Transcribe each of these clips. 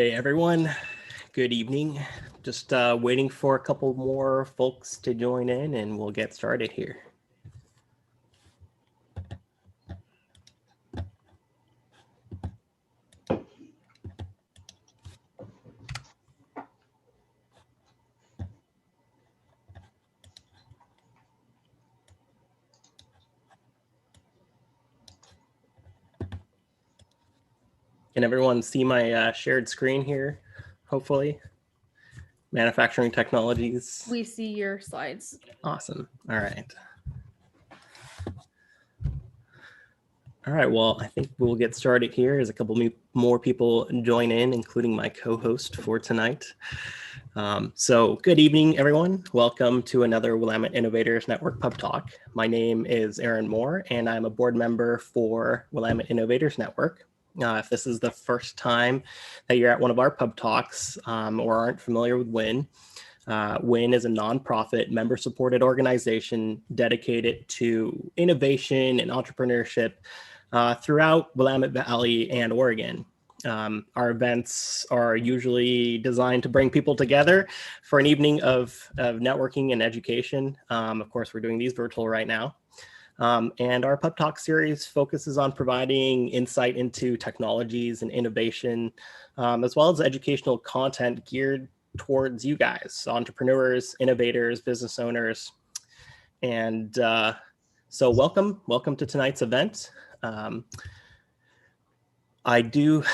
Hey everyone, good evening. Just waiting for a couple more folks to join in and we'll get started here. Can everyone see my shared screen here, hopefully? Manufacturing technologies. We see your slides. Awesome. All right. All right, well, I think we'll get started here as a couple more people join in, including my co-host for tonight. So good evening, everyone. Welcome to another Willamette Innovators Network Pub Talk. My name is Aaron Moore, and I'm a board member for Willamette Innovators Network. If this is the first time that you're at one of our pub talks or aren't familiar with WIN, WIN is a nonprofit member-supported organization dedicated to innovation and entrepreneurship throughout Willamette Valley and Oregon. Our events are usually designed to bring people together for an evening of networking and education. Of course, we're doing these virtual right now. And our Pub Talk series focuses on providing insight into technologies and innovation, as well as educational content geared towards you guys, entrepreneurs, innovators, business owners. And so welcome to tonight's event. I do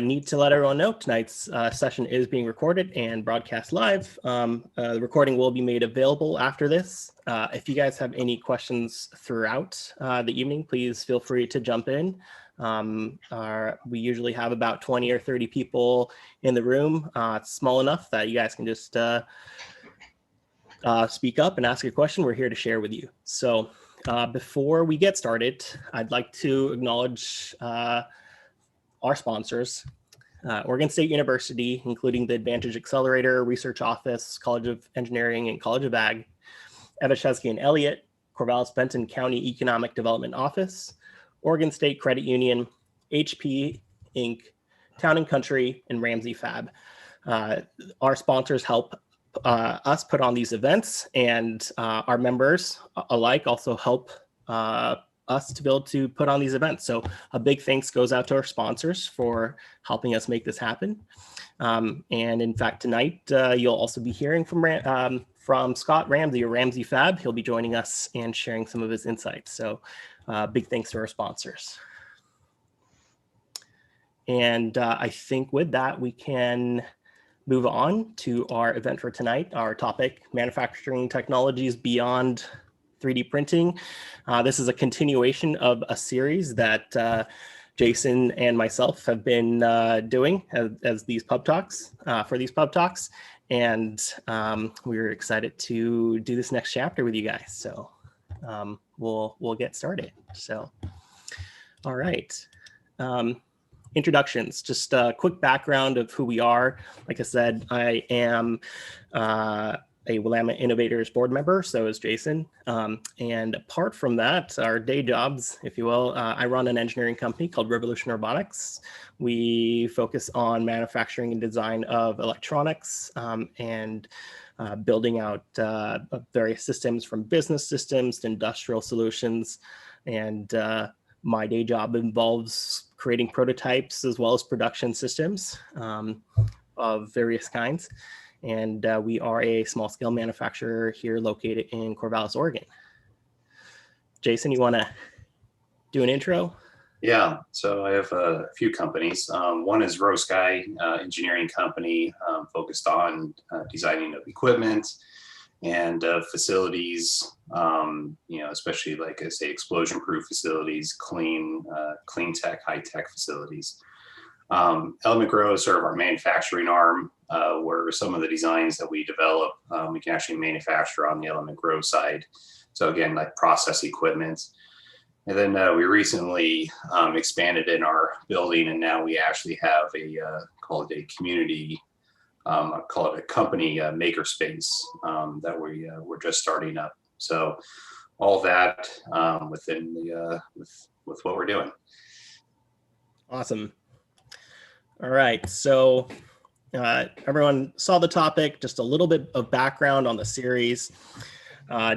need to let everyone know tonight's session is being recorded and broadcast live. The recording will be made available after this. If you guys have any questions throughout the evening, please feel free to jump in. We usually have about 20 or 30 people in the room. It's small enough that you guys can just speak up and ask a question. We're here to share with you. So before we get started, I'd like to acknowledge our sponsors, Oregon State University, including the Advantage Accelerator, Research Office, College of Engineering, and College of Ag, Evashevsky and Elliott, Corvallis-Benton County Economic Development Office, Oregon State Credit Union, HP Inc., Town and Country, and Ramsey Fab. Our sponsors help us put on these events, and our members alike also help us to be able to put on these events. So a big thanks goes out to our sponsors for helping us make this happen. And in fact, tonight, you'll also be hearing from Scott Ramsey or Ramsey Fab. He'll be joining us and sharing some of his insights. So big thanks to our sponsors. And I think with that, we can move on to our event for tonight. Our topic, manufacturing technologies beyond 3D printing. This is a continuation of a series that Jason and myself have been doing as these pub talks, for these pub talks. And we're excited to do this next chapter with you guys. So we'll get started. So, all right. Introductions, just a quick background of who we are. Like I said, I am a Willamette Innovators board member, so is Jason. And apart from that, our day jobs, if you will, I run an engineering company called Revolution Robotics. We focus on manufacturing and design of electronics and building out various systems from business systems to industrial solutions. And my day job involves creating prototypes as well as production systems of various kinds. And we are a small scale manufacturer here located in Corvallis, Oregon. Jason, you want to do an intro? Yeah, so I have a few companies. One is Row Sky Engineering Company, focused on designing of equipment and facilities, especially like I say, explosion-proof facilities, clean tech, high-tech facilities. Element Grow is sort of our manufacturing arm, where some of the designs that we develop, we can actually manufacture on the Element Grow side. So again, like process equipment. And then we recently expanded in our building, and now we actually have call it a community, call it a company makerspace that we're just starting up. So all that within with what we're doing. Awesome. All right, so everyone saw the topic, just a little bit of background on the series.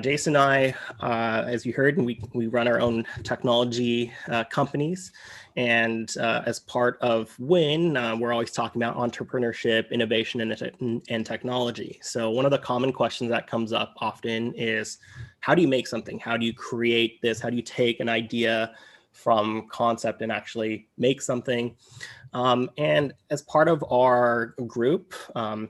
Jason and I, as you heard, we run our own technology companies. And as part of WIN, we're always talking about entrepreneurship, innovation, and technology. So one of the common questions that comes up often is, how do you make something? How do you create this? How do you take an idea from concept and actually make something? And as part of our group,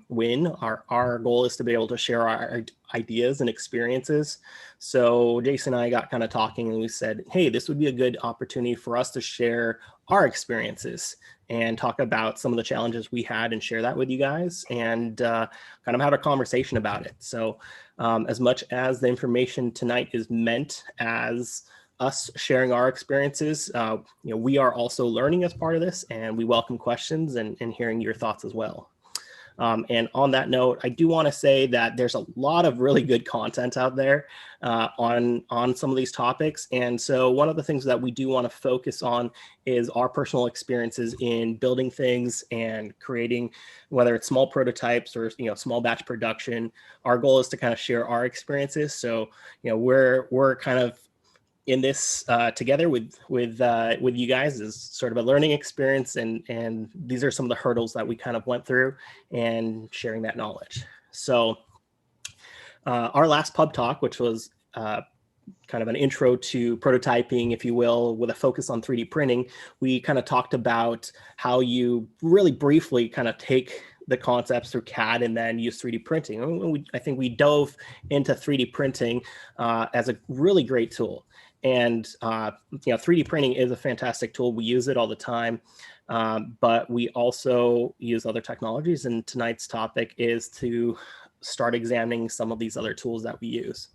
WIN, our goal is to be able to share our ideas and experiences. So Jason and I got kind of talking and we said, hey, this would be a good opportunity for us to share our experiences and talk about some of the challenges we had and share that with you guys and kind of have a conversation about it. So as much as the information tonight is meant as us sharing our experiences, we are also learning as part of this, and we welcome questions and hearing your thoughts as well. And on that note, I do want to say that there's a lot of really good content out there on some of these topics. And so one of the things that we do want to focus on is our personal experiences in building things and creating, whether it's small prototypes or small batch production. Our goal is to kind of share our experiences. So we're kind of in this together with you guys is sort of a learning experience, and these are some of the hurdles that we kind of went through and sharing that knowledge. So our last pub talk, which was kind of an intro to prototyping, if you will, with a focus on 3D printing, we kind of talked about how you really briefly kind of take the concepts through CAD and then use 3D printing. I think we dove into 3D printing as a really great tool. And 3D printing is a fantastic tool. We use it all the time, but we also use other technologies. And tonight's topic is to start examining some of these other tools that we use.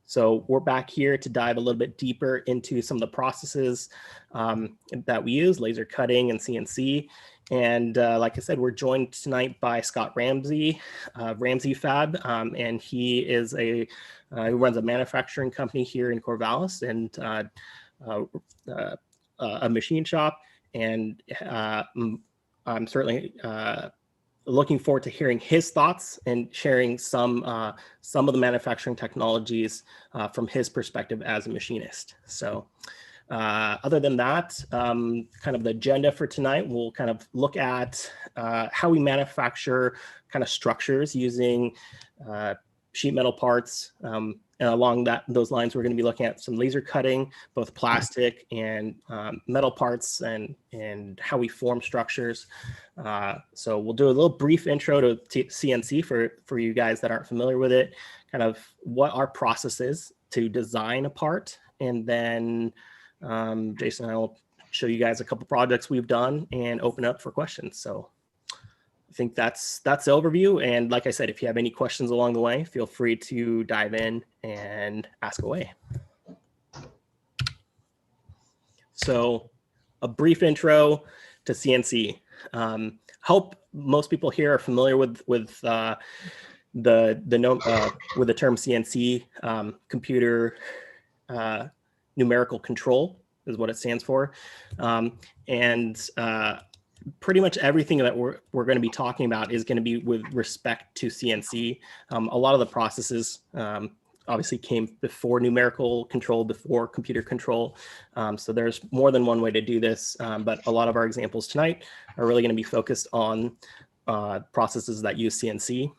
So we're back here to dive a little bit deeper into some of the processes that we use, laser cutting and CNC. And like I said, we're joined tonight by Scott Ramsey, Ramsey Fab, and he is he runs a manufacturing company here in Corvallis and a machine shop. And I'm certainly looking forward to hearing his thoughts and sharing some of the manufacturing technologies from his perspective as a machinist. So other than that, kind of the agenda for tonight, we'll kind of look at how we manufacture kind of structures using sheet metal parts. And along those lines, we're going to be looking at some laser cutting, both plastic and metal parts, and how we form structures. So we'll do a little brief intro to CNC for you guys that aren't familiar with it, kind of what our process is to design a part. And then Jason and I will show you guys a couple projects we've done and open up for questions. So I think that's the overview. And like I said, if you have any questions along the way, feel free to dive in and ask away. So a brief intro to CNC. Hope most people here are familiar with the term CNC, computer numerical control is what it stands for. Pretty much everything that we're going to be talking about is going to be with respect to CNC. A lot of the processes obviously came before numerical control, before computer control. So there's more than one way to do this, but a lot of our examples tonight are really going to be focused on processes that use CNC.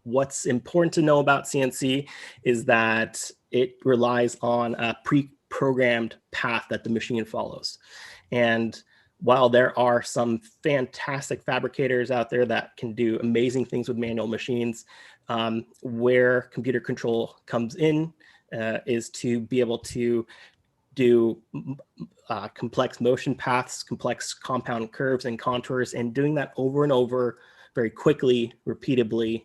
What's important to know about CNC is that it relies on a pre-programmed path that the machine follows. And while there are some fantastic fabricators out there that can do amazing things with manual machines, where computer control comes in is to be able to do complex motion paths, complex compound curves and contours, and doing that over and over very quickly, repeatably.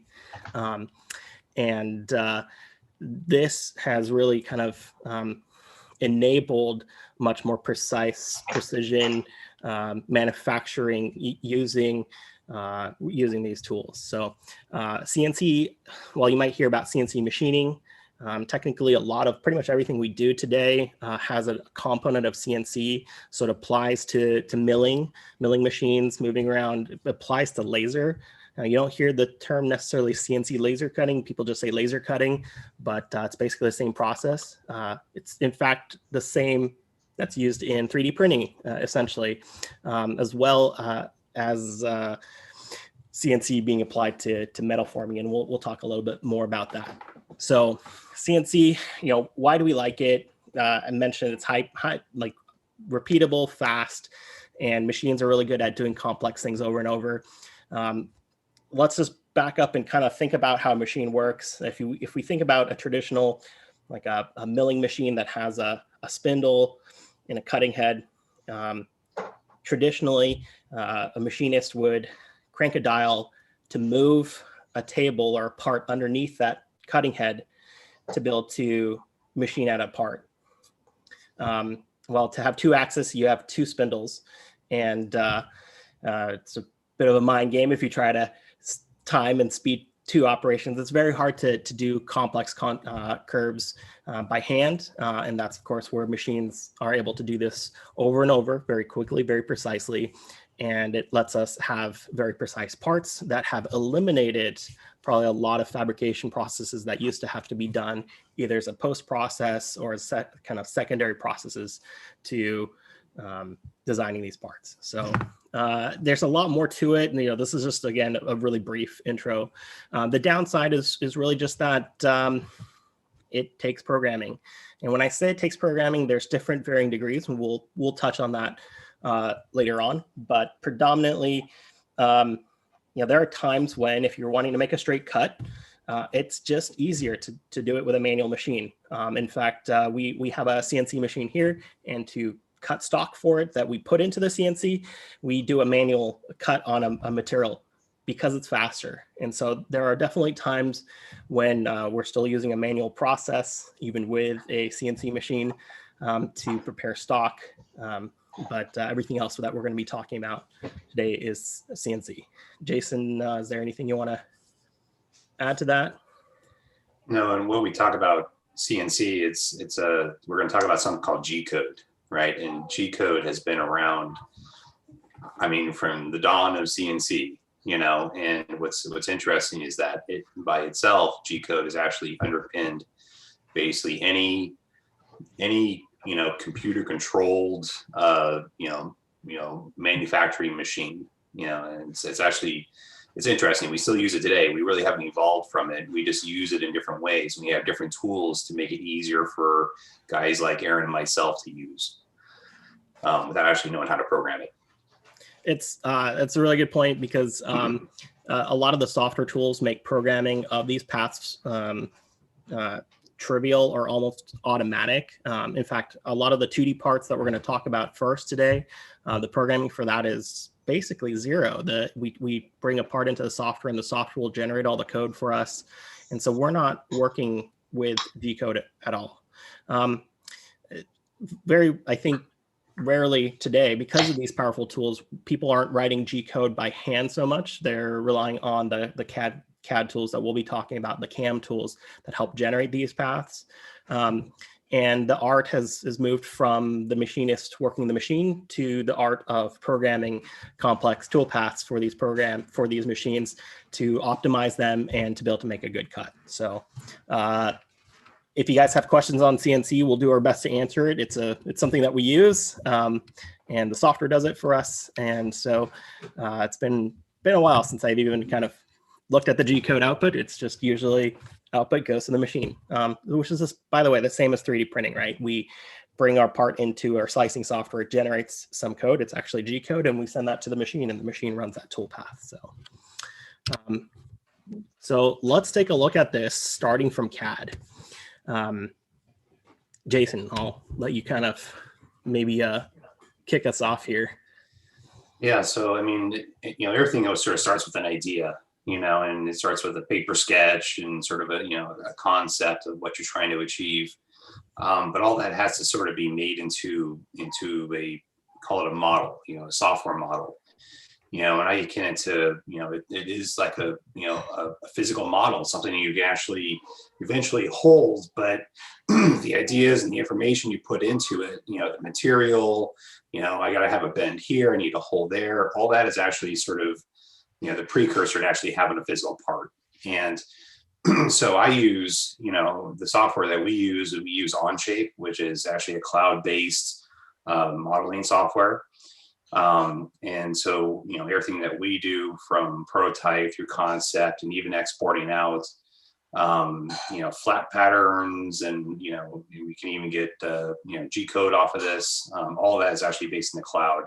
This has really kind of enabled much more precise precision manufacturing using these tools. So CNC, while you might hear about CNC machining, Technically, pretty much everything we do today has a component of CNC, so it applies to milling machines moving around. It applies to laser. You don't hear the term necessarily CNC laser cutting. People just say laser cutting, but it's basically the same process. It's in fact the same that's used in 3D printing, essentially, as well as CNC being applied to metal forming, and we'll talk a little bit more about that. So CNC, why do we like it? I mentioned it's high, like repeatable, fast, and machines are really good at doing complex things over and over. Let's just back up and kind of think about how a machine works. If we think about a traditional, like a milling machine that has a spindle and a cutting head, traditionally a machinist would crank a dial to move a table or a part underneath that cutting head to be able to machine out a part. Well, to have two axes, you have two spindles, and it's a bit of a mind game if you try to time and speed two operations. It's very hard to do complex curves by hand, and that's of course where machines are able to do this over and over very quickly, very precisely, and it lets us have very precise parts that have eliminated probably a lot of fabrication processes that used to have to be done either as a post process or as kind of secondary processes to designing these parts. So there's a lot more to it. And, this is just, again, a really brief intro. The downside is really just that it takes programming. And when I say it takes programming, there's different varying degrees, and we'll touch on that later on. But predominantly, there are times when if you're wanting to make a straight cut, it's just easier to do it with a manual machine. In fact, we have a CNC machine here, and to cut stock for it that we put into the CNC, we do a manual cut on a material because it's faster. And so there are definitely times when we're still using a manual process, even with a CNC machine, to prepare stock. But everything else that we're going to be talking about today is CNC. Jason, is there anything you want to add to that? No, and when we talk about CNC, we're going to talk about something called G code, right? And G code has been around, from the dawn of CNC, and what's interesting is that it by itself, G code is actually underpinned basically any computer controlled, manufacturing machine, and it's interesting. We still use it today. We really haven't evolved from it. We just use it in different ways. We have different tools to make it easier for guys like Aaron and myself to use without actually knowing how to program it. It's a really good point because a lot of the software tools make programming of these paths trivial or almost automatic. In fact, a lot of the 2D parts that we're going to talk about first today, the programming for that is basically zero. We bring a part into the software, and the software will generate all the code for us. And so we're not working with G code at all. I think rarely today, because of these powerful tools, people aren't writing G code by hand so much. They're relying on the CAD tools that we'll be talking about, the CAM tools that help generate these paths. And the art has moved from the machinist working the machine to the art of programming complex tool paths for these machines to optimize them and to be able to make a good cut. So if you guys have questions on CNC, we'll do our best to answer it. It's something that we use, and the software does it for us. And so it's been a while since I've even kind of looked at the G code output. It's just usually output goes to the machine, which is, by the way, the same as 3D printing, right? We bring our part into our slicing software, it generates some code. It's actually G code, and we send that to the machine, and the machine runs that tool path. So let's take a look at this starting from CAD. Jason, I'll let you kind of maybe kick us off here. Yeah, so everything sort of starts with an idea, and it starts with a paper sketch and sort of a concept of what you're trying to achieve. But all that has to sort of be made into a, call it a model, a software model. and I akin it to, it is like a physical model, something you can actually eventually hold, but the ideas and the information you put into it, the material, I got to have a bend here, I need a hole there, all that is actually sort of, the precursor to actually having a physical part. And so I use, the software that we use Onshape, which is actually a cloud-based modeling software. And so, everything that we do from prototype through concept and even exporting out, flat patterns, and, we can even get, G code off of this. All that is actually based in the cloud.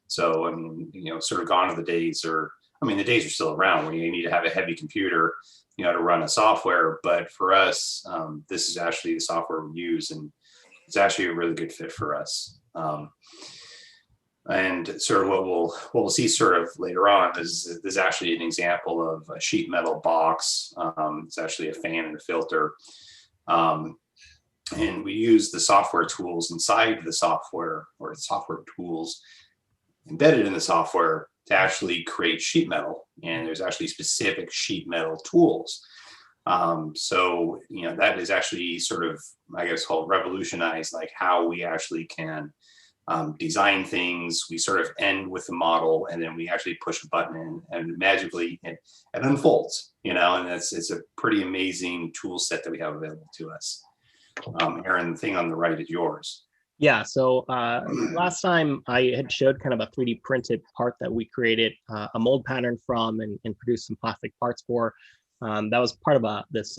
So, sort of gone are the days, the days are still around when you need to have a heavy computer, to run a software. But for us, this is actually the software we use, and it's actually a really good fit for us. And sort of what we'll see sort of later on is actually an example of a sheet metal box. It's actually a fan and a filter. And we use the software tools inside the software, or software tools embedded in the software, to actually create sheet metal. And there's actually specific sheet metal tools. So, that is actually sort of, I guess, called revolutionized, like how we actually can design things. We sort of end with the model, and then we actually push a button in, and magically it unfolds, and it's a pretty amazing tool set that we have available to us. Aaron, the thing on the right is yours. Yeah, so last time I had showed kind of a 3D printed part that we created a mold pattern from, and produced some plastic parts for. That was part of this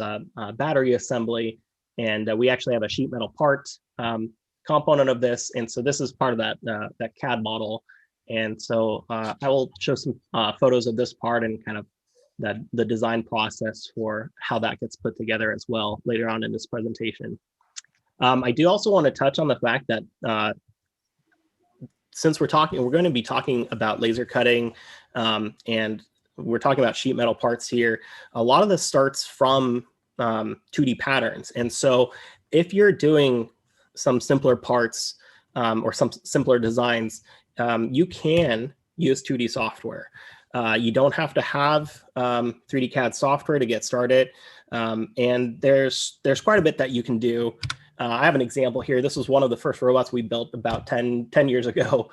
battery assembly, and we actually have a sheet metal part component of this, and so this is part of that CAD model. And so I will show some photos of this part and kind of the design process for how that gets put together as well later on in this presentation. I do also want to touch on the fact that since we're going to be talking about laser cutting, and we're talking about sheet metal parts here, a lot of this starts from 2D patterns. And so if you're doing some simpler parts or some simpler designs, you can use 2D software. You don't have to have 3D CAD software to get started. And there's quite a bit that you can do. I have an example here. This was one of the first robots we built about 10 years ago.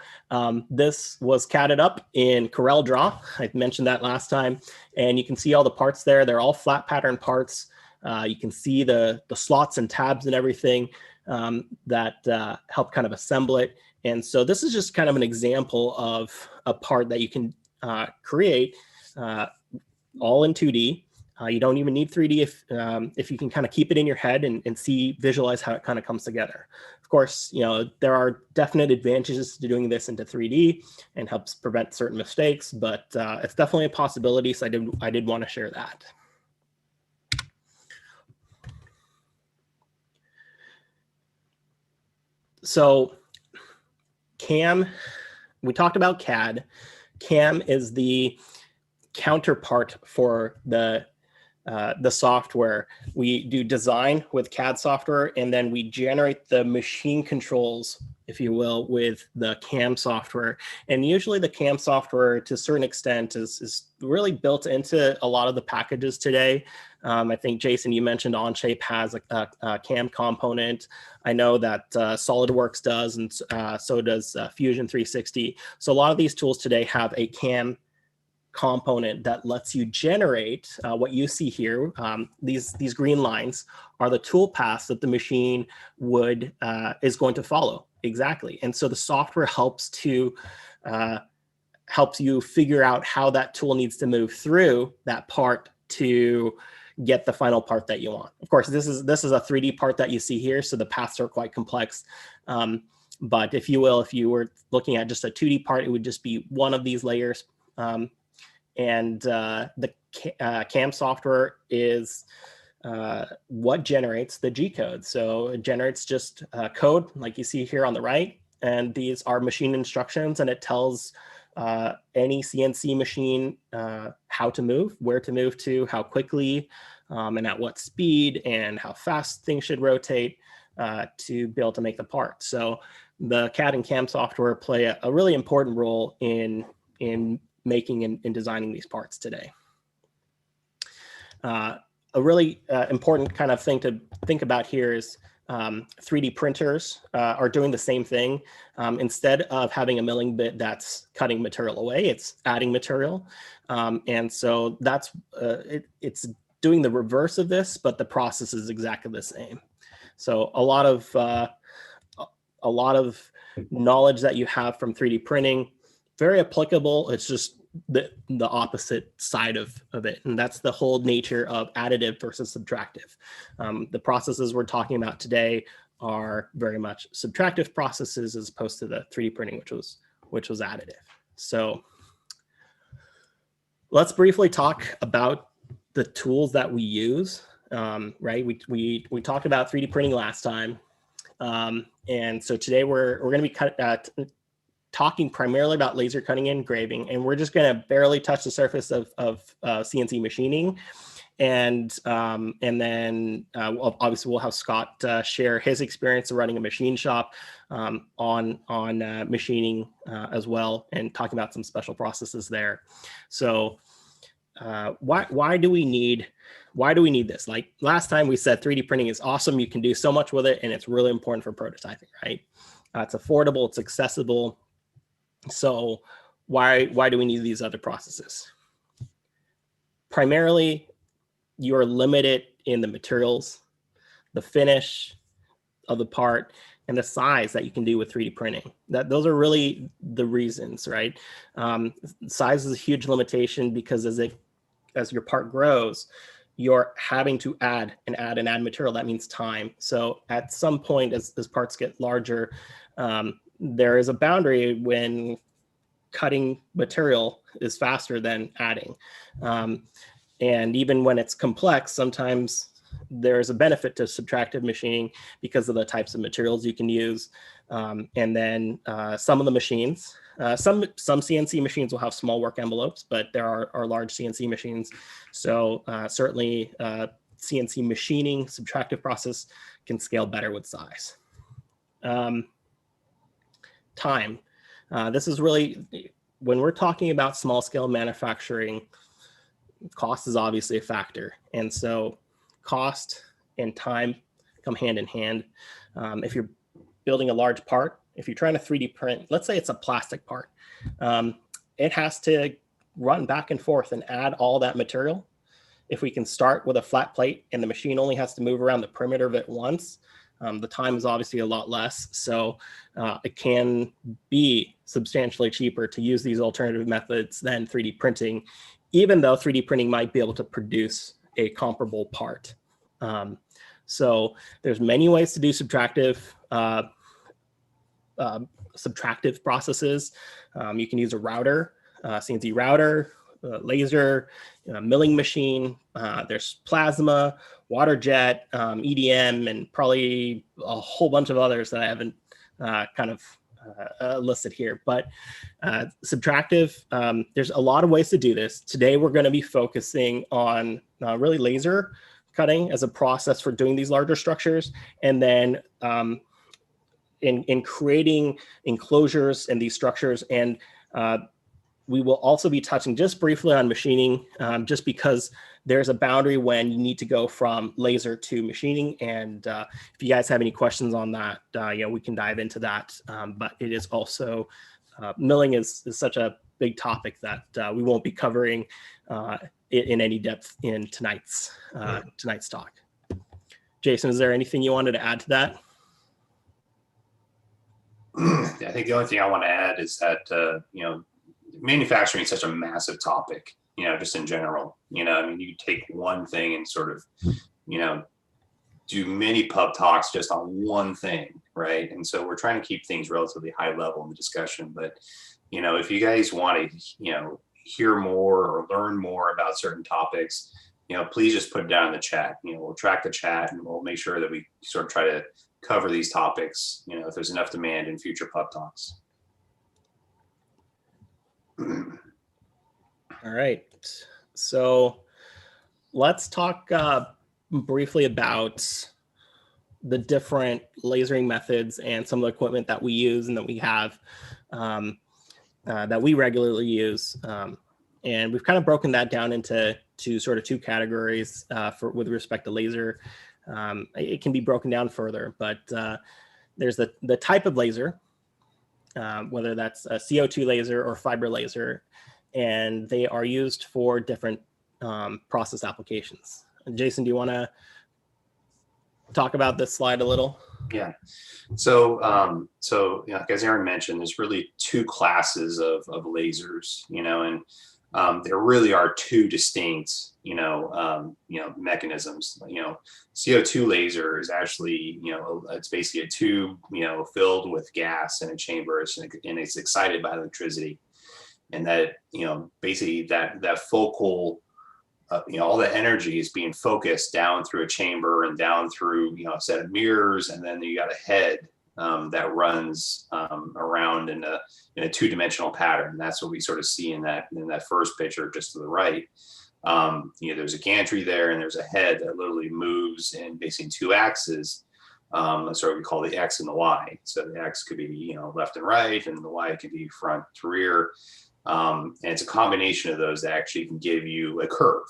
This was CAD'd up in CorelDRAW. I mentioned that last time. And you can see all the parts there. They're all flat pattern parts. You can see the slots and tabs and everything that help kind of assemble it. And so this is just kind of an example of a part that you can create all in 2D. You don't even need 3D if you can kind of keep it in your head and visualize how it kind of comes together. Of course, there are definite advantages to doing this into 3D and helps prevent certain mistakes, but it's definitely a possibility. So I did want to share that. So CAM, we talked about CAD. CAM is the counterpart for the software. We do design with CAD software, and then we generate the machine controls, if you will, with the CAM software. And usually the CAM software, to a certain extent, is really built into a lot of the packages today. I think, Jason, you mentioned Onshape has a CAM component. I know that SolidWorks does, and so does Fusion 360. So a lot of these tools today have a CAM component that lets you generate what you see here. These green lines are the tool paths that the machine is going to follow exactly. And so the software helps you figure out how that tool needs to move through that part to get the final part that you want. Of course, this is a 3D part that you see here, so the paths are quite complex. But if you were looking at just a 2D part, it would just be one of these layers. And the CAM software is what generates the G code. So it generates just code like you see here on the right. And these are machine instructions, and it tells any CNC machine how to move, where to move to, how quickly, and at what speed, and how fast things should rotate to be able to make the part. So the CAD and CAM software play a really important role in making and designing these parts today. A really important kind of thing to think about here is 3D printers are doing the same thing. Instead of having a milling bit that's cutting material away, it's adding material. And so that's it's doing the reverse of this, but the process is exactly the same. So a lot of knowledge that you have from 3D printing, very applicable. It's just the opposite side of it. And that's the whole nature of additive versus subtractive. The processes we're talking about today are very much subtractive processes as opposed to the 3D printing, which was additive. So let's briefly talk about the tools that we use, right? We talked about 3D printing last time. And so today we're going to be talking primarily about laser cutting and engraving, and we're just going to barely touch the surface of CNC machining. And then obviously we'll have Scott share his experience of running a machine shop on machining as well, and talking about some special processes there. So why do we need this? Like last time we said 3D printing is awesome. You can do so much with it, and it's really important for prototyping, right? It's affordable, it's accessible. So why do we need these other processes? Primarily, you're limited in the materials, the finish of the part, and the size that you can do with 3D printing. Those are really the reasons, right? Size is a huge limitation because as your part grows, you're having to add material. That means time. So at some point, as parts get larger, there is a boundary when cutting material is faster than adding. And even when it's complex, sometimes there's a benefit to subtractive machining because of the types of materials you can use. And then some of the machines, some CNC machines will have small work envelopes, but there are large CNC machines. So certainly CNC machining, subtractive process can scale better with size. Time. This is really, when we're talking about small scale manufacturing, cost is obviously a factor. And so cost and time come hand in hand. If you're building a large part, if you're trying to 3D print, let's say it's a plastic part, it has to run back and forth and add all that material. If we can start with a flat plate and the machine only has to move around the perimeter of it once, the time is obviously a lot less. So it can be substantially cheaper to use these alternative methods than 3D printing, even though 3D printing might be able to produce a comparable part. So there's many ways to do subtractive processes. You can use a router, CNC router, laser, milling machine. There's plasma, water jet, EDM, and probably a whole bunch of others that I haven't listed here. But subtractive, there's a lot of ways to do this. Today, we're going to be focusing on really laser cutting as a process for doing these larger structures, and then in creating enclosures in these structures. And we will also be touching just briefly on machining, just because there's a boundary when you need to go from laser to machining. And if you guys have any questions on that, we can dive into that. But it is also, milling is such a big topic that we won't be covering in any depth in tonight's talk. Jason, is there anything you wanted to add to that? I think the only thing I want to add is that, manufacturing is such a massive topic, just in general. I mean, you take one thing and sort of, do many pub talks just on one thing, right? And so we're trying to keep things relatively high level in the discussion. But, if you guys want to, hear more or learn more about certain topics, please just put it down in the chat. We'll track the chat and we'll make sure that we sort of try to cover these topics, if there's enough demand in future pub talks. All right, so let's talk briefly about the different lasering methods and some of the equipment that we use and that we have. that we regularly use. And we've kind of broken that down into two categories with respect to laser. It can be broken down further, but there's the type of laser, whether that's a CO2 laser or fiber laser, and they are used for different process applications. Jason, do you want to talk about this slide a little? Yeah. So, as Aaron mentioned, there's really two classes of lasers, and there really are two distinct, mechanisms. CO2 laser is actually, it's basically a tube, filled with gas in a chamber, and it's excited by electricity, and that, basically that focal. All the energy is being focused down through a chamber and down through, a set of mirrors. And then you got a head that runs around in a two-dimensional pattern. That's what we sort of see in that first picture just to the right. There's a gantry there, and there's a head that literally moves in basically two axes. That's what we call the X and the Y. So the X could be, left and right, and the Y could be front to rear. And it's a combination of those that actually can give you a curve,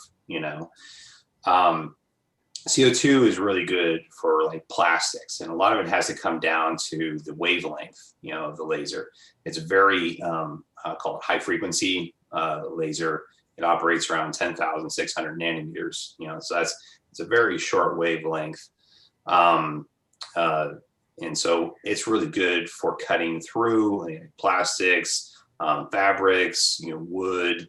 CO2 is really good for like plastics, and a lot of it has to come down to the wavelength, of the laser. It's a very, called high frequency laser. It operates around 10,600 nanometers, so it's a very short wavelength. And so it's really good for cutting through plastics, fabrics, wood.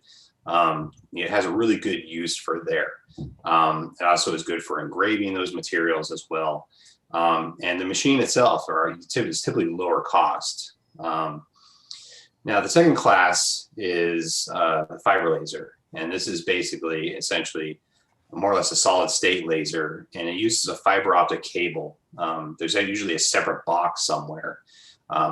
It has a really good use for there. It also is good for engraving those materials as well. And the machine itself is typically lower cost. Now, the second class is the fiber laser. And this is essentially more or less a solid state laser, and it uses a fiber optic cable. There's usually a separate box somewhere.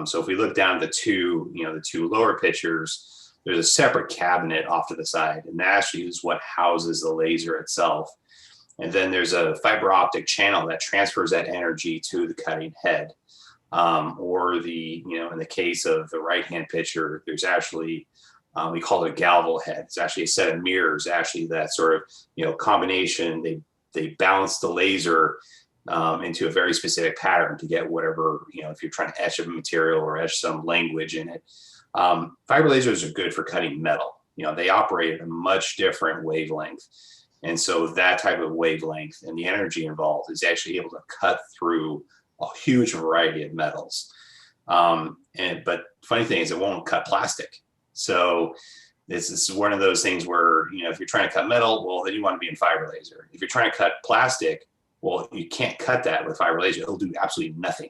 So if we look down at the two lower pictures, there's a separate cabinet off to the side, and that actually is what houses the laser itself. And then there's a fiber optic channel that transfers that energy to the cutting head. Or in the case of the right-hand picture, there's actually, we call it a galval head. It's actually a set of mirrors, actually, that sort of, combination. They balance the laser into a very specific pattern to get whatever, if you're trying to etch a material or etch some language in it. Fiber lasers are good for cutting metal. They operate at a much different wavelength. And so that type of wavelength and the energy involved is actually able to cut through a huge variety of metals. But funny thing is, it won't cut plastic. So this is one of those things where, if you're trying to cut metal, well, then you want to be in fiber laser. If you're trying to cut plastic, well, you can't cut that with fiber laser. It'll do absolutely nothing,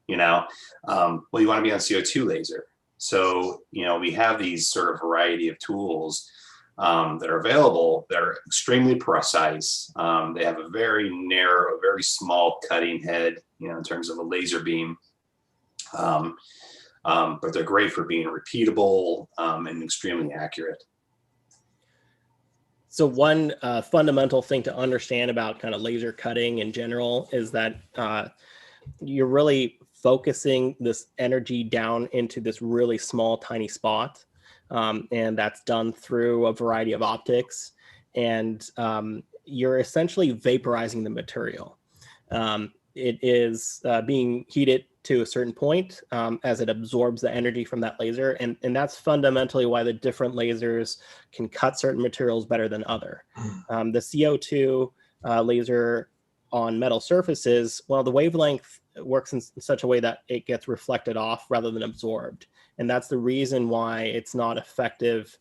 Well, you want to be on CO2 laser. So, we have these sort of variety of tools that are available that are extremely precise. They have a very narrow, very small cutting head, in terms of a laser beam. But they're great for being repeatable and extremely accurate. So one fundamental thing to understand about kind of laser cutting in general is that you're really focusing this energy down into this really small, tiny spot. And that's done through a variety of optics. And you're essentially vaporizing the material. It is being heated to a certain point as it absorbs the energy from that laser. And that's fundamentally why the different lasers can cut certain materials better than other. The CO2 laser on metal surfaces, well, the wavelength works in such a way that it gets reflected off rather than absorbed. And that's the reason why it's not effective,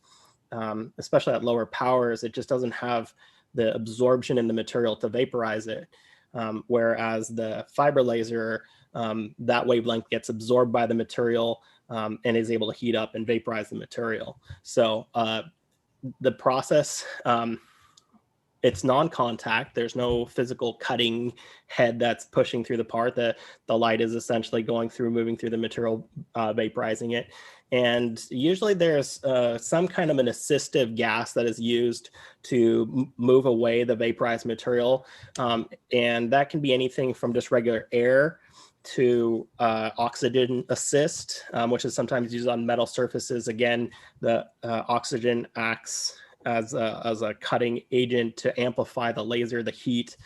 especially at lower powers. It just doesn't have the absorption in the material to vaporize it. Whereas the fiber laser, that wavelength gets absorbed by the material and is able to heat up and vaporize the material. So the process It's non-contact. There's no physical cutting head that's pushing through the part. The light is essentially going through, moving through the material, vaporizing it. And usually there's some kind of an assistive gas that is used to move away the vaporized material. And that can be anything from just regular air to oxygen assist, which is sometimes used on metal surfaces. Again, the oxygen acts as a cutting agent to amplify the laser, the heat,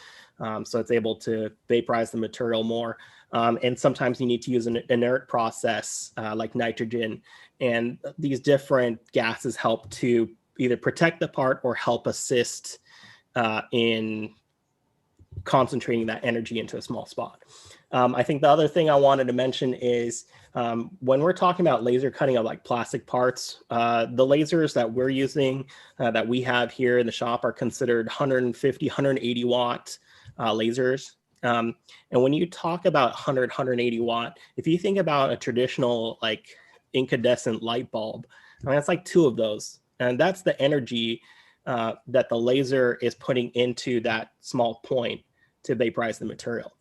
so it's able to vaporize the material more. And sometimes you need to use an inert process like nitrogen. And these different gases help to either protect the part or help assist in concentrating that energy into a small spot. I think the other thing I wanted to mention is when we're talking about laser cutting of like plastic parts, the lasers that we're using, that we have here in the shop, are considered 150, 180 watt lasers. And when you talk about 100, 180 watt, if you think about a traditional like incandescent light bulb, I mean, it's like two of those. And that's the energy that the laser is putting into that small point to vaporize the material.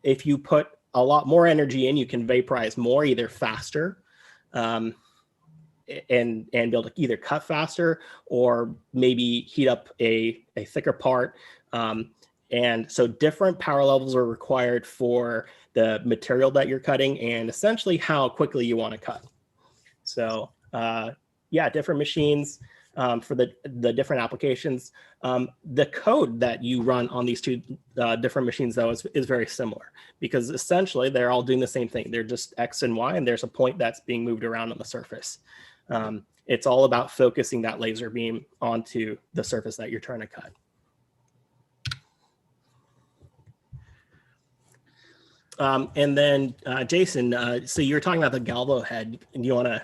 If you put a lot more energy in, you can vaporize more, either faster, and be able to either cut faster or maybe heat up a thicker part. And so different power levels are required for the material that you're cutting and essentially how quickly you want to cut. So yeah, different machines for the different applications. The code that you run on these two different machines, though, is very similar, because essentially they're all doing the same thing. They're just X and Y, and there's a point that's being moved around on the surface. It's all about focusing that laser beam onto the surface that you're trying to cut. And then Jason, so you were talking about the galvo head. Do you want to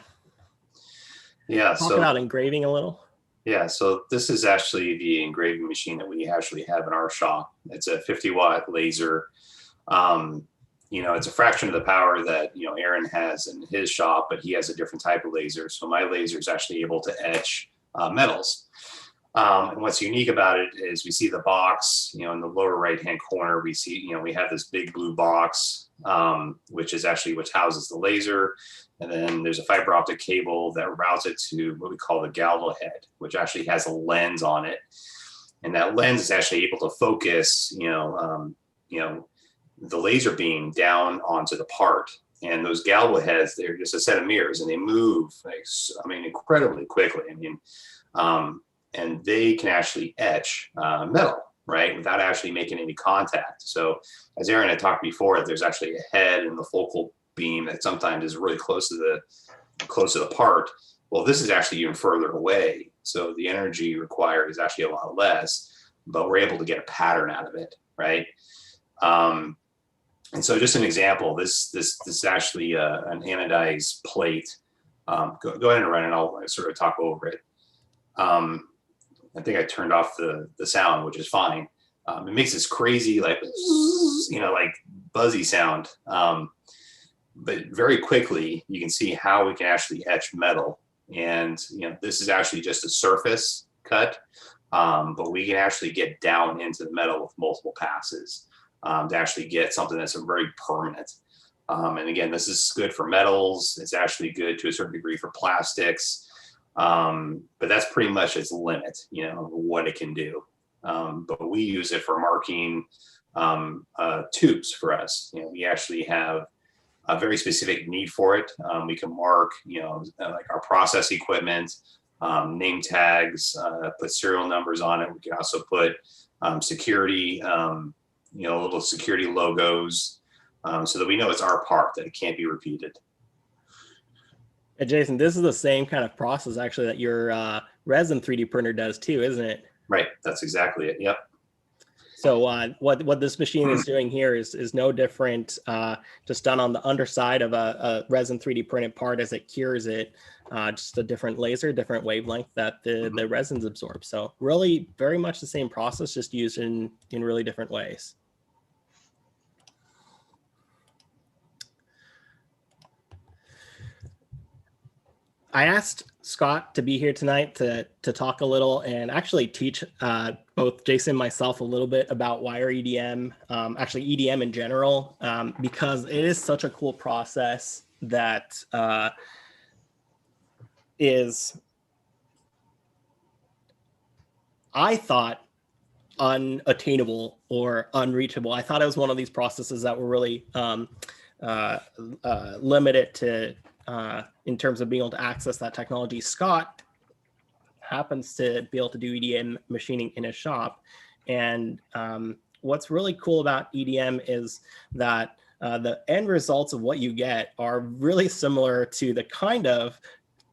talk about engraving a little? Yeah, so this is actually the engraving machine that we actually have in our shop. It's a 50 watt laser. You know, it's a fraction of the power that, you know, Aaron has in his shop, but he has a different type of laser. So my laser is actually able to etch metals. And what's unique about it is we see the box, you know, in the lower right-hand corner, we see, you know, we have this big blue box, which is actually which houses the laser. And then there's a fiber optic cable that routes it to what we call the galvo head, which actually has a lens on it. And that lens is actually able to focus, you know, the laser beam down onto the part. And those galvo heads, they're just a set of mirrors, and they move, like, I mean, incredibly quickly. I mean, and they can actually etch metal, right, without actually making any contact. So as Aaron had talked before, there's actually a head in the focal beam that sometimes is really close to the part. Well, this is actually even further away, so the energy required is actually a lot less, but we're able to get a pattern out of it, right? And so just an example, this is actually an anodized plate. Go ahead and run it, I'll sort of talk over it. I think I turned off the sound, which is fine. It makes this crazy, like, you know, like buzzy sound. But very quickly, you can see how we can actually etch metal. And, you know, this is actually just a surface cut, but we can actually get down into the metal with multiple passes to actually get something that's very permanent. And again, this is good for metals. It's actually good to a certain degree for plastics. But that's pretty much its limit, you know, what it can do. But we use it for marking tubes for us. You know, we actually have a very specific need for it. We can mark, you know, like our process equipment, name tags, put serial numbers on it. We can also put security, you know, little security logos, so that we know it's our part, that it can't be repeated. Hey, Jason, this is the same kind of process actually that your resin 3D printer does too, isn't it? Right, that's exactly it. Yep. So what this machine is doing here is no different, just done on the underside of a resin 3D printed part as it cures it, just a different laser, different wavelength that the resins absorb. So really very much the same process, just used in really different ways. I asked Scott to be here tonight to talk a little and actually teach both Jason and myself a little bit about wire EDM, actually EDM in general, because it is such a cool process that is, I thought, unattainable or unreachable. I thought it was one of these processes that were really limited to in terms of being able to access that technology. Scott happens to be able to do EDM machining in his shop. And what's really cool about EDM is that the end results of what you get are really similar to the kind of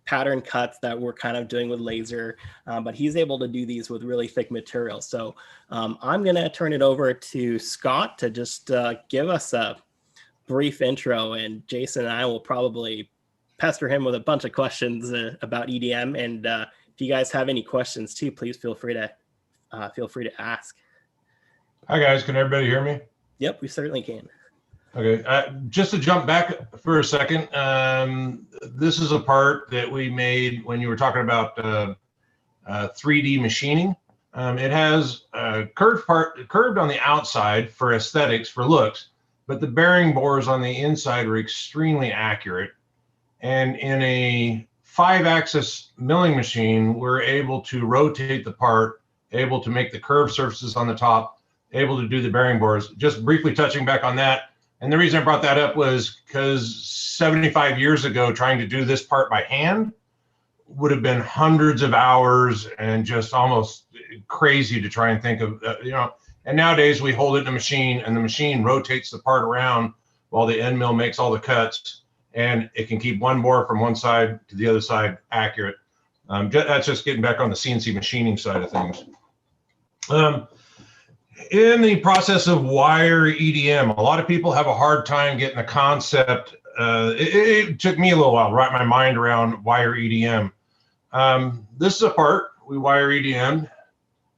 pattern cuts that we're kind of doing with laser, but he's able to do these with really thick materials. So I'm going to turn it over to Scott to just give us a brief intro, and Jason and I will probably pester him with a bunch of questions about EDM. And if you guys have any questions too, please feel free to ask. Hi guys, can everybody hear me? Yep, we certainly can. Okay, just to jump back for a second, this is a part that we made when you were talking about 3D machining. It has a curved on the outside for aesthetics, for looks, but the bearing bores on the inside are extremely accurate. And in a 5-axis milling machine, we're able to rotate the part, able to make the curved surfaces on the top, able to do the bearing bores. Just briefly touching back on that. And the reason I brought that up was because 75 years ago, trying to do this part by hand would have been hundreds of hours and just almost crazy to try and think of, and nowadays we hold it in a machine and the machine rotates the part around while the end mill makes all the cuts, and it can keep one bore from one side to the other side accurate. That's just getting back on the CNC machining side of things. In the process of wire EDM, a lot of people have a hard time getting the concept. It took me a little while to wrap my mind around wire EDM. This is a part we wire EDM.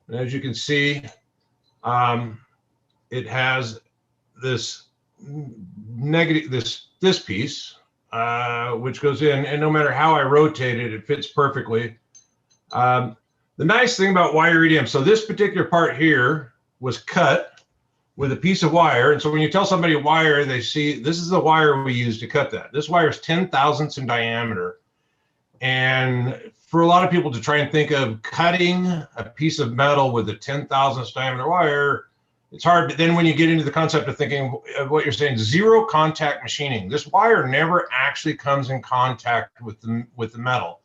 And as you can see, it has this negative, this piece, which goes in, and no matter how I rotate it, it fits perfectly. The nice thing about wire EDM, so this particular part here was cut with a piece of wire. And so when you tell somebody wire, they see this is the wire we use to cut that. This wire is 10 thousandths in diameter. And for a lot of people to try and think of cutting a piece of metal with a 10 thousandths diameter wire, it's hard. But then when you get into the concept of thinking of what you're saying, zero contact machining, this wire never actually comes in contact with the metal.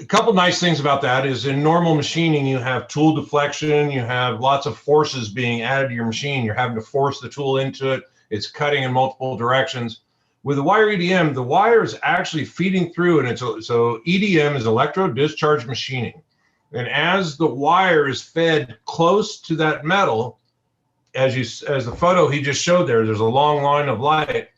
A couple nice things about that is in normal machining, you have tool deflection, you have lots of forces being added to your machine. You're having to force the tool into it. It's cutting in multiple directions. With the wire EDM, the wire is actually feeding through, and so EDM is electrode discharge machining. And as the wire is fed close to that metal, as the photo he just showed there's a long line of light.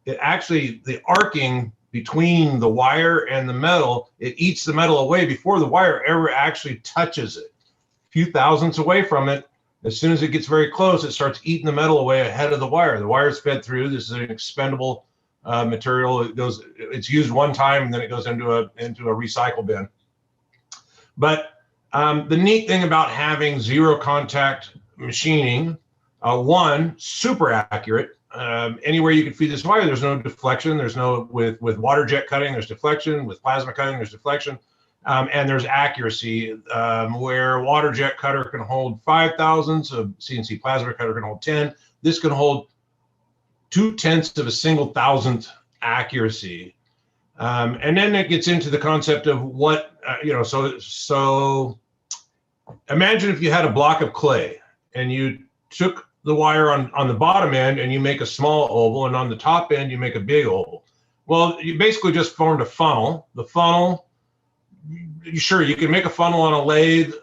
It actually, the arcing between the wire and the metal, it eats the metal away before the wire ever actually touches it. A few thousandths away from it, as soon as it gets very close, it starts eating the metal away ahead of the wire. The wire is fed through. This is an expendable material. It's used one time and then it goes into a recycle bin. But the neat thing about having zero contact machining, one, super accurate. Anywhere you can feed this wire, there's no deflection. There's no, with water jet cutting, there's deflection. With plasma cutting, there's deflection. And there's accuracy, where water jet cutter can hold 5 thousandths, a CNC plasma cutter can hold 10. This can hold 0.2 of a single thousandth accuracy. And then it gets into the concept of what, so imagine if you had a block of clay and you took the wire on the bottom end and you make a small oval, and on the top end you make a big oval. Well, you basically just formed a funnel. The funnel, sure, you can make a funnel on a lathe,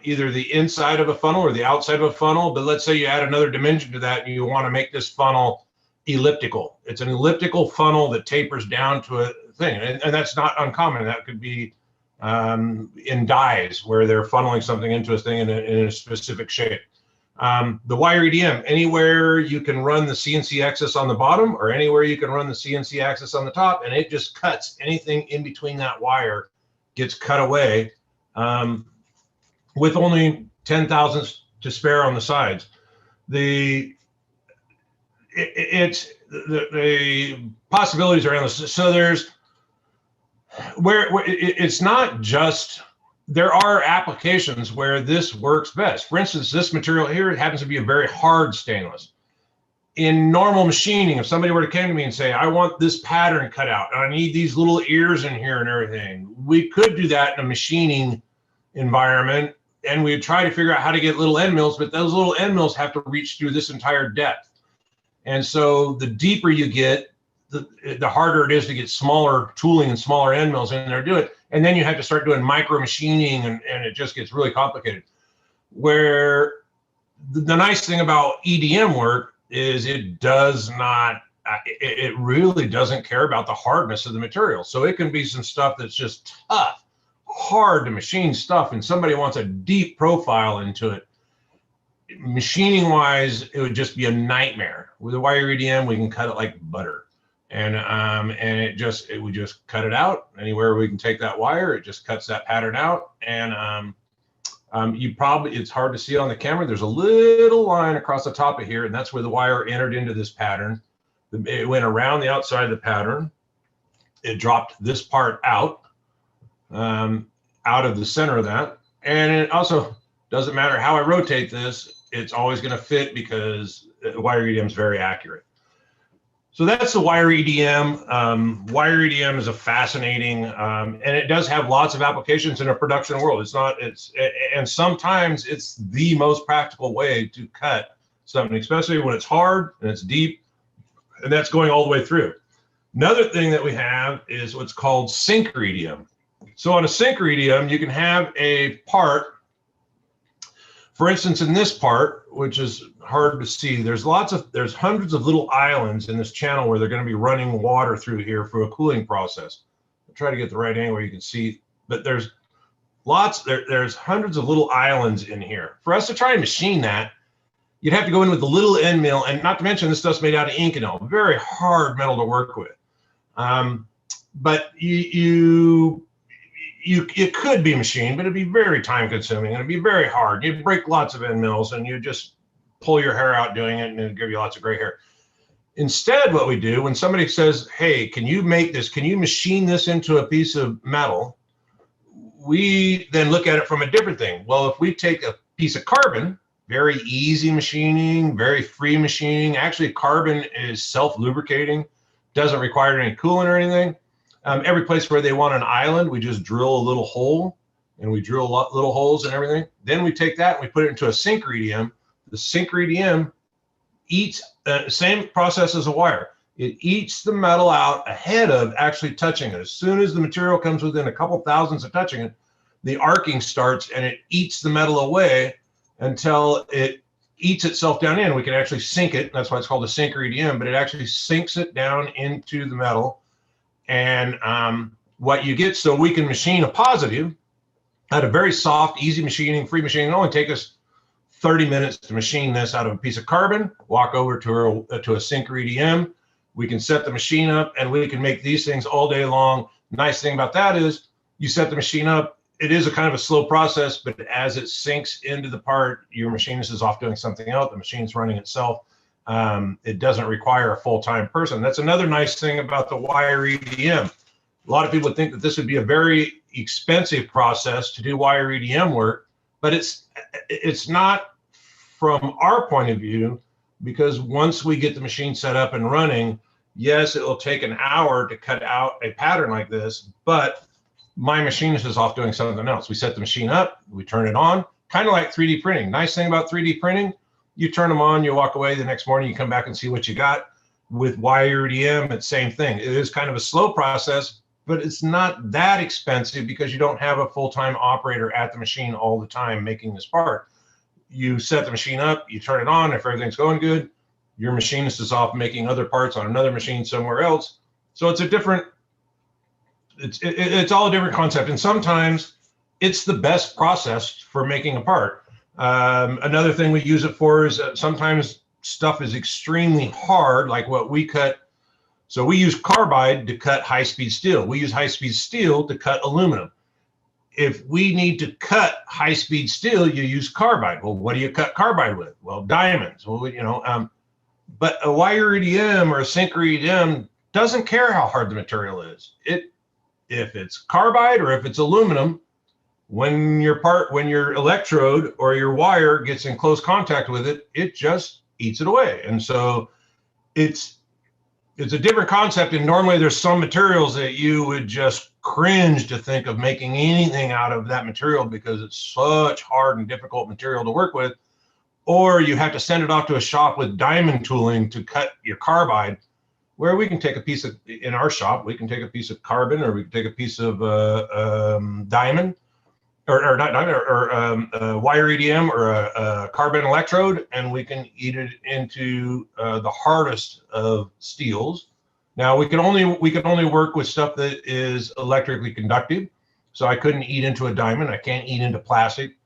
either the inside of a funnel or the outside of a funnel, but let's say you add another dimension to that and you want to make this funnel elliptical. It's an elliptical funnel that tapers down to a thing, and that's not uncommon. That could be in dies where they're funneling something into a thing in a specific shape. The wire EDM, anywhere you can run the CNC axis on the bottom or anywhere you can run the CNC axis on the top, and it just cuts anything in between that wire gets cut away with only 10 thousandths to spare on the sides. The possibilities are endless. So there's where it's not just, there are applications where this works best. For instance, this material here happens to be a very hard stainless. In normal machining, if somebody were to come to me and say, I want this pattern cut out, and I need these little ears in here and everything, we could do that in a machining environment, and we'd try to figure out how to get little end mills, but those little end mills have to reach through this entire depth. And so the deeper you get, the harder it is to get smaller tooling and smaller end mills in there to do it. And then you have to start doing micro machining, and it just gets really complicated. Where the nice thing about EDM work is it does not, it really doesn't care about the hardness of the material. So it can be some stuff that's just tough, hard to machine stuff, and somebody wants a deep profile into it. Machining wise, it would just be a nightmare. With a wire EDM, we can cut it like butter. And it would just cut it out. Anywhere we can take that wire, it just cuts that pattern out. And it's hard to see on the camera. There's a little line across the top of here, and that's where the wire entered into this pattern. It went around the outside of the pattern. It dropped this part out of the center of that. And it also doesn't matter how I rotate this, it's always going to fit because wire EDM is very accurate. So that's the wire EDM. Wire EDM is a fascinating, and it does have lots of applications in a production world. And sometimes it's the most practical way to cut something, especially when it's hard and it's deep, and that's going all the way through. Another thing that we have is what's called sinker EDM. So on a sinker EDM, you can have a part, for instance, in this part, which is hard to see, there's hundreds of little islands in this channel where they're going to be running water through here for a cooling process. I'll try to get the right angle where you can see, but there's hundreds of little islands in here. For us to try and machine that, you'd have to go in with the little end mill, and not to mention this stuff's made out of Inconel, very hard metal to work with. But it could be machined, but it'd be very time consuming and it'd be very hard. You'd break lots of end mills and you just pull your hair out doing it, and it'd give you lots of gray hair. Instead, what we do when somebody says, hey, can you make this, can you machine this into a piece of metal? We then look at it from a different thing. Well, if we take a piece of carbon, very easy machining, very free machining. Actually, carbon is self-lubricating, doesn't require any coolant or anything. Every place where they want an island, we just drill a little hole, and we drill little holes and everything. Then we take that and we put it into a sinker EDM. The sinker EDM eats the same process as a wire. It eats the metal out ahead of actually touching it. As soon as the material comes within a couple thousandths of touching it, the arcing starts and it eats the metal away until it eats itself down in. We can actually sink it. That's why it's called a sinker EDM, but it actually sinks it down into the metal. And what you get, so we can machine a positive at a very soft, easy machining, free machining. It'll only take us 30 minutes to machine this out of a piece of carbon, walk over to a sinker EDM. We can set the machine up and we can make these things all day long. Nice thing about that is you set the machine up. It is a kind of a slow process, but as it sinks into the part, your machinist is off doing something else. The machine's running itself. It doesn't require a full-time person. That's another nice thing about the wire EDM. A lot of people would think that this would be a very expensive process to do wire EDM work, but it's not from our point of view, because once we get the machine set up and running, yes, it will take an hour to cut out a pattern like this, but my machinist is off doing something else. We set the machine up, we turn it on, kind of like 3D printing. Nice thing about 3D printing, you turn them on, you walk away, the next morning you come back and see what you got. With wire EDM, it's same thing. It is kind of a slow process, but it's not that expensive because you don't have a full-time operator at the machine all the time making this part. You set the machine up, you turn it on, if everything's going good, your machinist is off making other parts on another machine somewhere else. So it's a different, it's all a different concept. And sometimes it's the best process for making a part. Another thing we use it for is sometimes stuff is extremely hard, like what we cut. So we use carbide to cut high-speed steel. We use high-speed steel to cut aluminum. if we need to cut high-speed steel, you use carbide. Well, what do you cut carbide with? Well, diamonds. Well, but a wire EDM or a sinker EDM doesn't care how hard the material is. If it's carbide or if it's aluminum, when your electrode or your wire gets in close contact with it, it just eats it away. And so it's a different concept. And normally there's some materials that you would just cringe to think of making anything out of that material because it's such hard and difficult material to work with. Or you have to send it off to a shop with diamond tooling to cut your carbide, where we can take a piece of, in our shop, we can take a piece of carbon, or we can take a piece of diamond, or not diamond, or wire EDM, or a carbon electrode, and we can eat it into the hardest of steels. Now we can only work with stuff that is electrically conductive. So I couldn't eat into a diamond. I can't eat into plastic.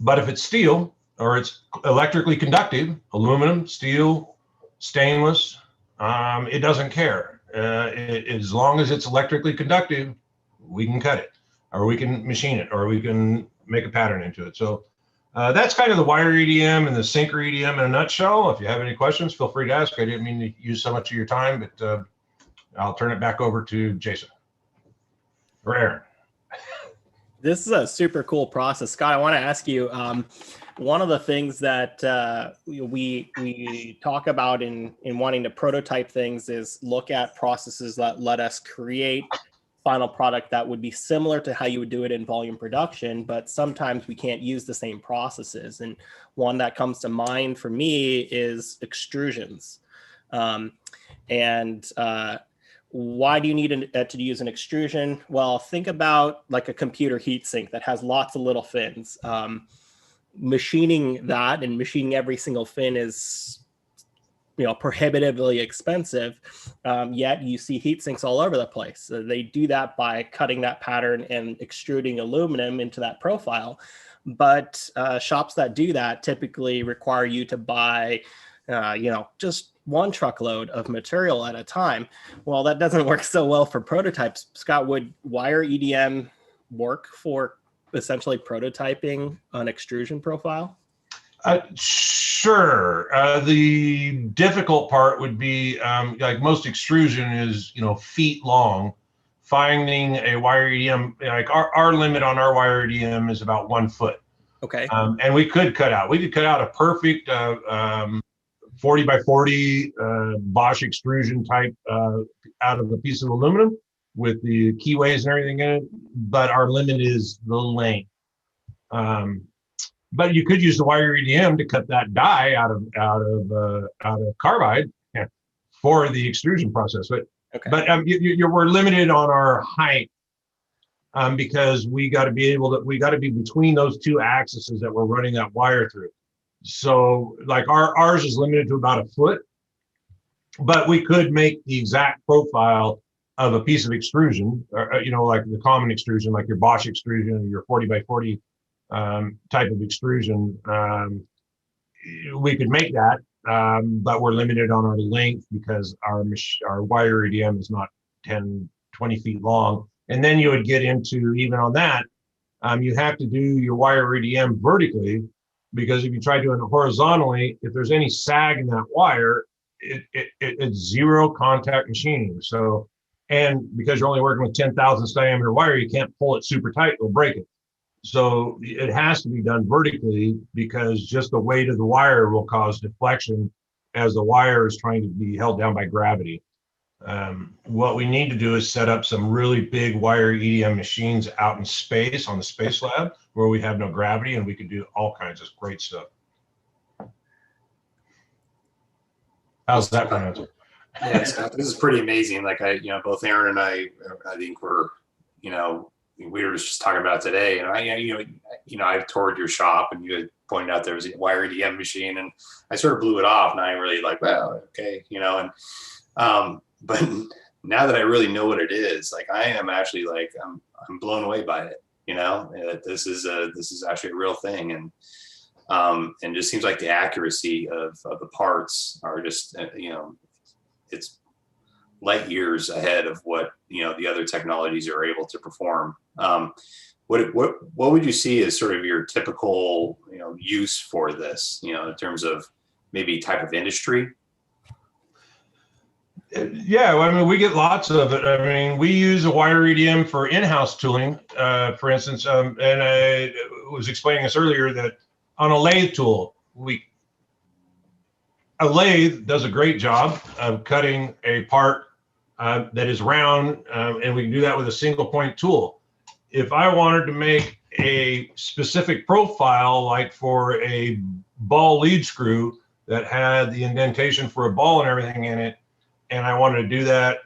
But if it's steel or it's electrically conductive, aluminum, steel, stainless, it doesn't care. As long as it's electrically conductive, we can cut it, or we can machine it, or we can make a pattern into it. So that's kind of the wire EDM and the sinker EDM in a nutshell. If you have any questions, feel free to ask. I didn't mean to use so much of your time, but I'll turn it back over to Jason or Aaron. This is a super cool process. Scott, I want to ask you, one of the things that we talk about in wanting to prototype things is look at processes that let us create final product that would be similar to how you would do it in volume production, but sometimes we can't use the same processes. And one that comes to mind for me is extrusions. Why do you need to use an extrusion? Well, think about like a computer heatsink that has lots of little fins. Machining that and machining every single fin is, prohibitively expensive. Yet you see heat sinks all over the place. So they do that by cutting that pattern and extruding aluminum into that profile. But shops that do that typically require you to buy, just one truckload of material at a time. Well, that doesn't work so well for prototypes. Scott, would wire EDM work for essentially prototyping an extrusion profile? Sure. The difficult part would be, like most extrusion is, feet long. Finding a wire EDM, like our limit on our wire EDM is about 1 foot. Okay. And we could cut out a perfect 40 by 40 Bosch extrusion type out of a piece of aluminum with the keyways and everything in it. But our limit is the length. But you could use the wire EDM to cut that die out of carbide for the extrusion process. But okay. But we're limited on our height because we got to be between those two axes that we're running that wire through. So like ours is limited to about 1 foot, but we could make the exact profile of a piece of extrusion, or, like the common extrusion, like your Bosch extrusion, or your 40 by 40 type of extrusion. We could make that, but we're limited on our length because our wire EDM is not 10, 20 feet long. And then you would get into, even on that, you have to do your wire EDM vertically, because if you try doing it horizontally, if there's any sag in that wire, it's zero contact machining. So, and because you're only working with 10 thousandths diameter wire, you can't pull it super tight, it'll break it. So it has to be done vertically, because just the weight of the wire will cause deflection as the wire is trying to be held down by gravity. What we need to do is set up some really big wire EDM machines out in space on the space lab where we have no gravity, and we can do all kinds of great stuff. How's that for an answer? Yeah, Scott, this is pretty amazing. Like both Aaron and I think we're, we were just talking about today, and I toured your shop, and you had pointed out there was a wire EDM machine, and I sort of blew it off, and I really like, well, okay, but now that I really know what it is, like I am actually like I'm blown away by it. This is actually a real thing, and just seems like the accuracy of the parts are just it's light years ahead of what, the other technologies are able to perform. What would you see as sort of your typical, use for this, in terms of maybe type of industry? Yeah, well, I mean, we get lots of it. I mean, we use a wire EDM for in-house tooling, for instance, and I was explaining this earlier that on a lathe tool, a lathe does a great job of cutting a part that is round, and we can do that with a single point tool. If I wanted to make a specific profile, like for a ball lead screw that had the indentation for a ball and everything in it, and I wanted to do that,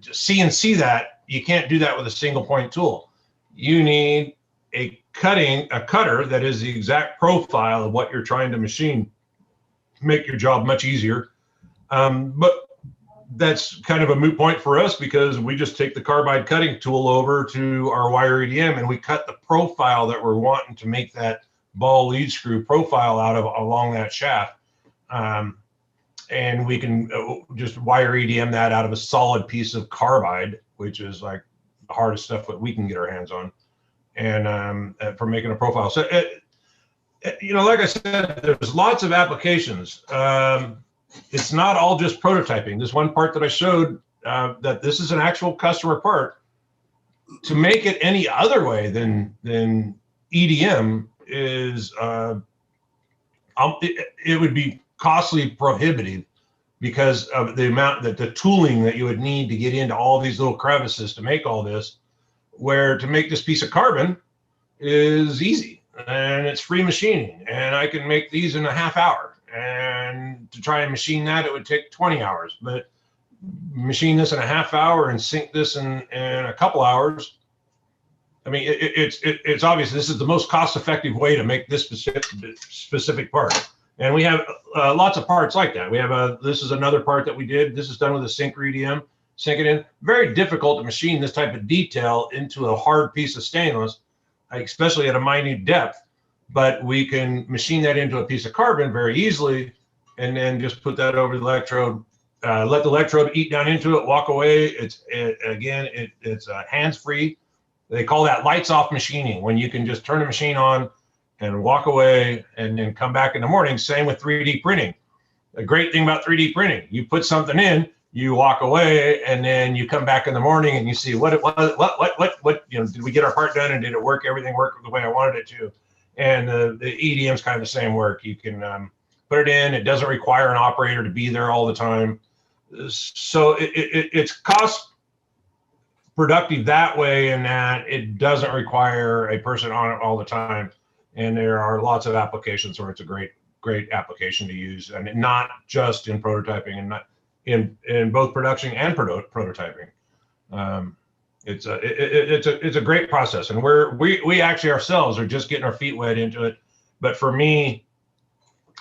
CNC that, you can't do that with a single point tool. You need a cutter that is the exact profile of what you're trying to machine, make your job much easier. But that's kind of a moot point for us, because we just take the carbide cutting tool over to our wire EDM and we cut the profile that we're wanting to make that ball lead screw profile out of along that shaft. And we can just wire EDM that out of a solid piece of carbide, which is like the hardest stuff that we can get our hands on, and for making a profile. So, like I said, there's lots of applications. It's not all just prototyping. This one part that I showed, that this is an actual customer part. To make it any other way than EDM is, it would be costly, prohibitive, because of the amount that the tooling that you would need to get into all these little crevices to make all this, where to make this piece of carbon is easy and it's free machining, and I can make these in a half hour, and to try and machine that, it would take 20 hours, but machine this in a half hour and sink this in a couple hours. I mean, it's obvious this is the most cost-effective way to make this specific part. And we have lots of parts like that. We have this is another part that we did. This is done with a sinker EDM, sink it in. Very difficult to machine this type of detail into a hard piece of stainless, especially at a minute depth. But we can machine that into a piece of carbon very easily, and then just put that over the electrode, let the electrode eat down into it, walk away. It's hands-free. They call that lights off machining, when you can just turn the machine on and walk away and then come back in the morning. Same with 3D printing. The great thing about 3D printing, you put something in, you walk away, and then you come back in the morning and you see what, did we get our part done, and did it work? Everything worked the way I wanted it to. And the EDM is kind of the same work. You can put it in. It doesn't require an operator to be there all the time. So it's cost productive that way, in that it doesn't require a person on it all the time. And there are lots of applications where it's a great application to use, and not just in prototyping, and not in both production and prototyping. It's a great process, and we actually ourselves are just getting our feet wet into it. But for me,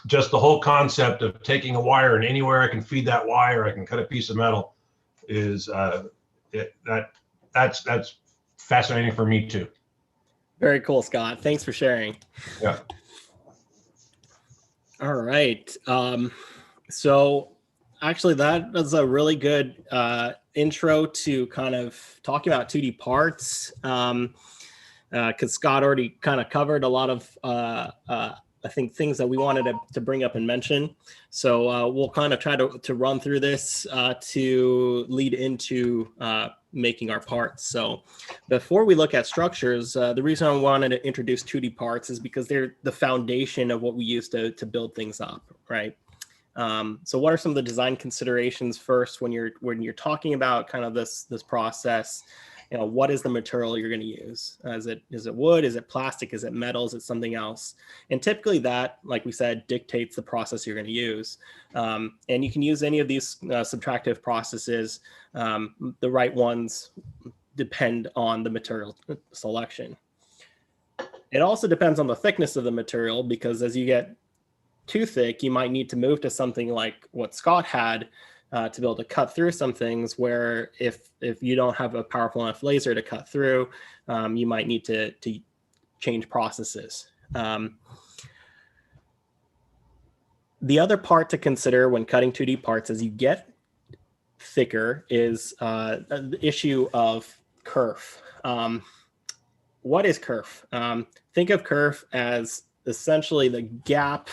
just the whole concept of taking a wire, and anywhere I can feed that wire, I can cut a piece of metal, is that's fascinating for me too. Very cool, Scott. Thanks for sharing. Yeah. All right. So actually, that was a really good intro to kind of talking about 2D parts, because Scott already kind of covered a lot of, I think, things that we wanted to bring up and mention. So we'll kind of try to run through this to lead into making our parts. So before we look at structures, the reason I wanted to introduce 2D parts is because they're the foundation of what we use to build things up, right? So what are some of the design considerations first when you're talking about kind of this process? What is the material you're going to use? Is it wood? Is it plastic? Is it metal? Is it something else? And typically that, like we said, dictates the process you're going to use. And you can use any of these subtractive processes. The right ones depend on the material selection. It also depends on the thickness of the material, because as you get too thick, you might need to move to something like what Scott had, to be able to cut through some things, where if you don't have a powerful enough laser to cut through, you might need to change processes. The other part to consider when cutting 2D parts, as you get thicker is the issue of kerf. What is kerf? Think of kerf as essentially the gap,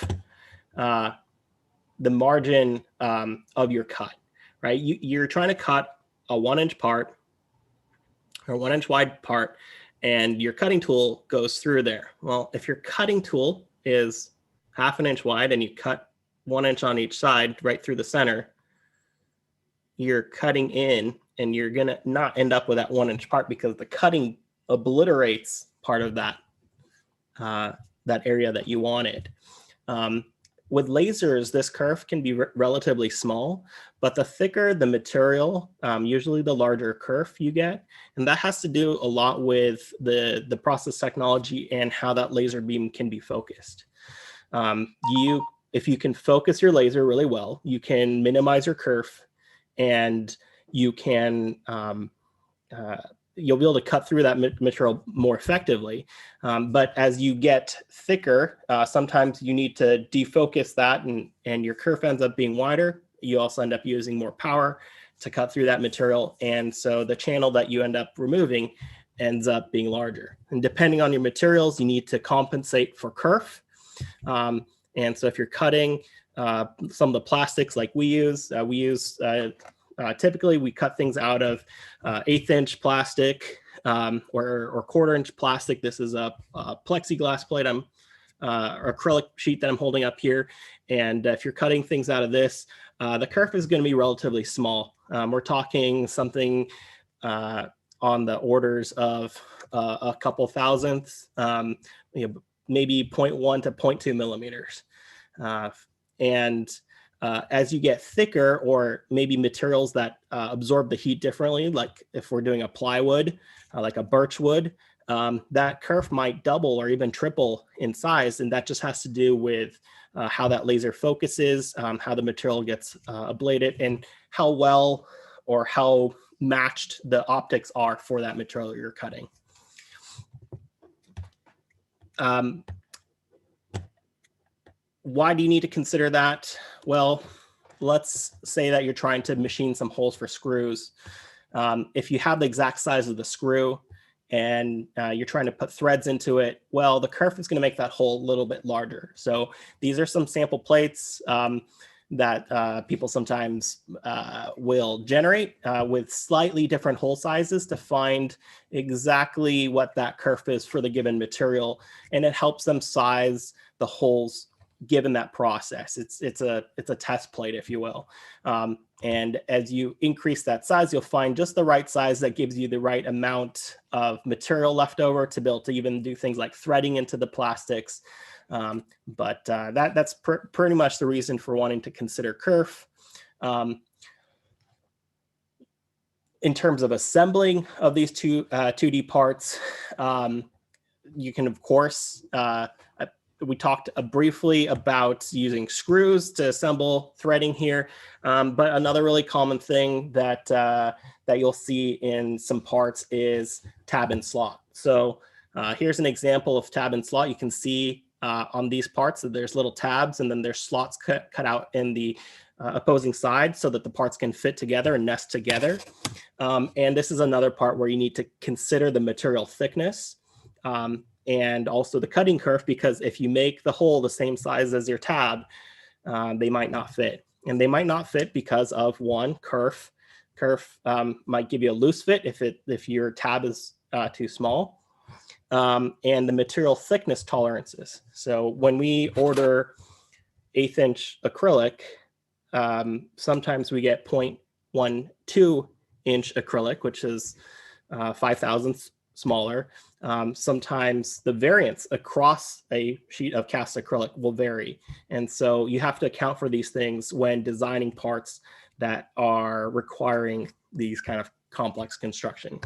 the margin of your cut, right? You're trying to cut a 1-inch part or 1-inch wide part, and your cutting tool goes through there. Well, if your cutting tool is 1/2 inch wide and you cut 1 inch on each side right through the center, you're cutting in and you're gonna not end up with that 1-inch part because the cutting obliterates part of that that area that you wanted. With lasers, this kerf can be relatively small, but the thicker the material, usually the larger kerf you get. And that has to do a lot with the process technology and how that laser beam can be focused. If you can focus your laser really well, you can minimize your kerf, and you can you'll be able to cut through that material more effectively. But as you get thicker, sometimes you need to defocus that, and your kerf ends up being wider. You also end up using more power to cut through that material. And so the channel that you end up removing ends up being larger. And depending on your materials, you need to compensate for kerf. And so if you're cutting some of the plastics like we use typically we cut things out of 1/8 inch plastic or 1/4 inch plastic. This is a plexiglass plate, or acrylic sheet that I'm holding up here. And if you're cutting things out of this, the kerf is going to be relatively small. We're talking something on the orders of a couple thousandths, maybe 0.1 to 0.2 millimeters. As you get thicker, or maybe materials that absorb the heat differently, like if we're doing a plywood, like a birch wood, that kerf might double or even triple in size. And that just has to do with how that laser focuses, how the material gets ablated, and how well or how matched the optics are for that material you're cutting. Why do you need to consider that? Well, let's say that you're trying to machine some holes for screws. If you have the exact size of the screw and you're trying to put threads into it, well, the kerf is going to make that hole a little bit larger. So these are some sample plates that people sometimes will generate with slightly different hole sizes to find exactly what that kerf is for the given material. And it helps them size the holes given that process. It's a test plate, if you will. And as you increase that size, you'll find just the right size that gives you the right amount of material left over to be able to even do things like threading into the plastics. That's pretty much the reason for wanting to consider kerf. In terms of assembling of these 2D parts, you can, of course, we talked briefly about using screws to assemble threading here, but another really common thing that you'll see in some parts is tab and slot. So here's an example of tab and slot. You can see on these parts that there's little tabs, and then there's slots cut out in the opposing side so that the parts can fit together and nest together. And this is another part where you need to consider the material thickness. And also the cutting kerf, because if you make the hole the same size as your tab, they might not fit. And they might not fit because of one, kerf. Kerf might give you a loose fit if your tab is too small. And the material thickness tolerances. So when we order 1/8 inch acrylic, sometimes we get 0.12 inch acrylic, which is 5 thousandths smaller. Sometimes the variance across a sheet of cast acrylic will vary. And so you have to account for these things when designing parts that are requiring these kind of complex construction.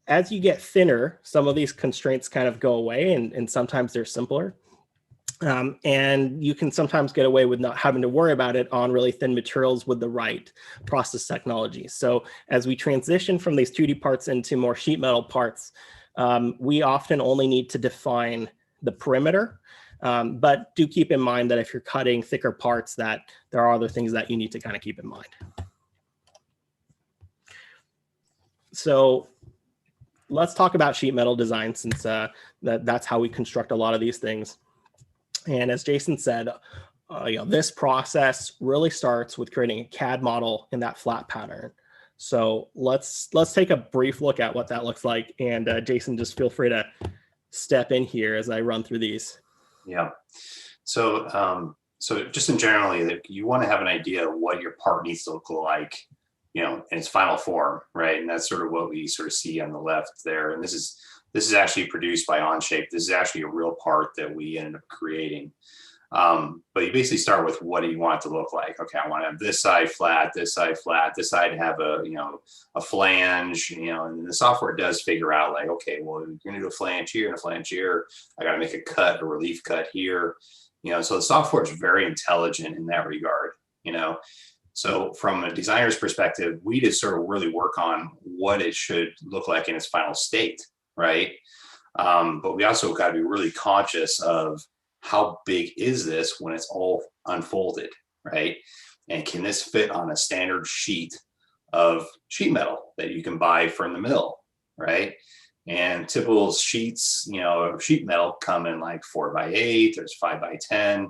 As you get thinner, some of these constraints kind of go away, and sometimes they're simpler. And you can sometimes get away with not having to worry about it on really thin materials with the right process technology. So as we transition from these 2D parts into more sheet metal parts, we often only need to define the perimeter. But do keep in mind that if you're cutting thicker parts, that there are other things that you need to kind of keep in mind. So let's talk about sheet metal design, since that's how we construct a lot of these things. And as Jason said, this process really starts with creating a CAD model in that flat pattern. So let's take a brief look at what that looks like. And Jason, just feel free to step in here as I run through these. Yeah. So just in generally, you want to have an idea of what your part needs to look like, in its final form, right? And that's sort of what we sort of see on the left there. And this is actually produced by Onshape. This is actually a real part that we ended up creating. But you basically start with what do you want it to look like? Okay, I want to have this side flat, this side have a flange, and the software does figure out like, okay, well, you're going to do a flange here and a flange here. I got to make a cut, a relief cut here, so the software is very intelligent in that regard, So from a designer's perspective, we just sort of really work on what it should look like in its final state, right? But we also got to be really conscious of how big is this when it's all unfolded, right? And can this fit on a standard sheet of sheet metal that you can buy from the mill, right? And typical sheets, of sheet metal come in like 4x8, there's 5x10.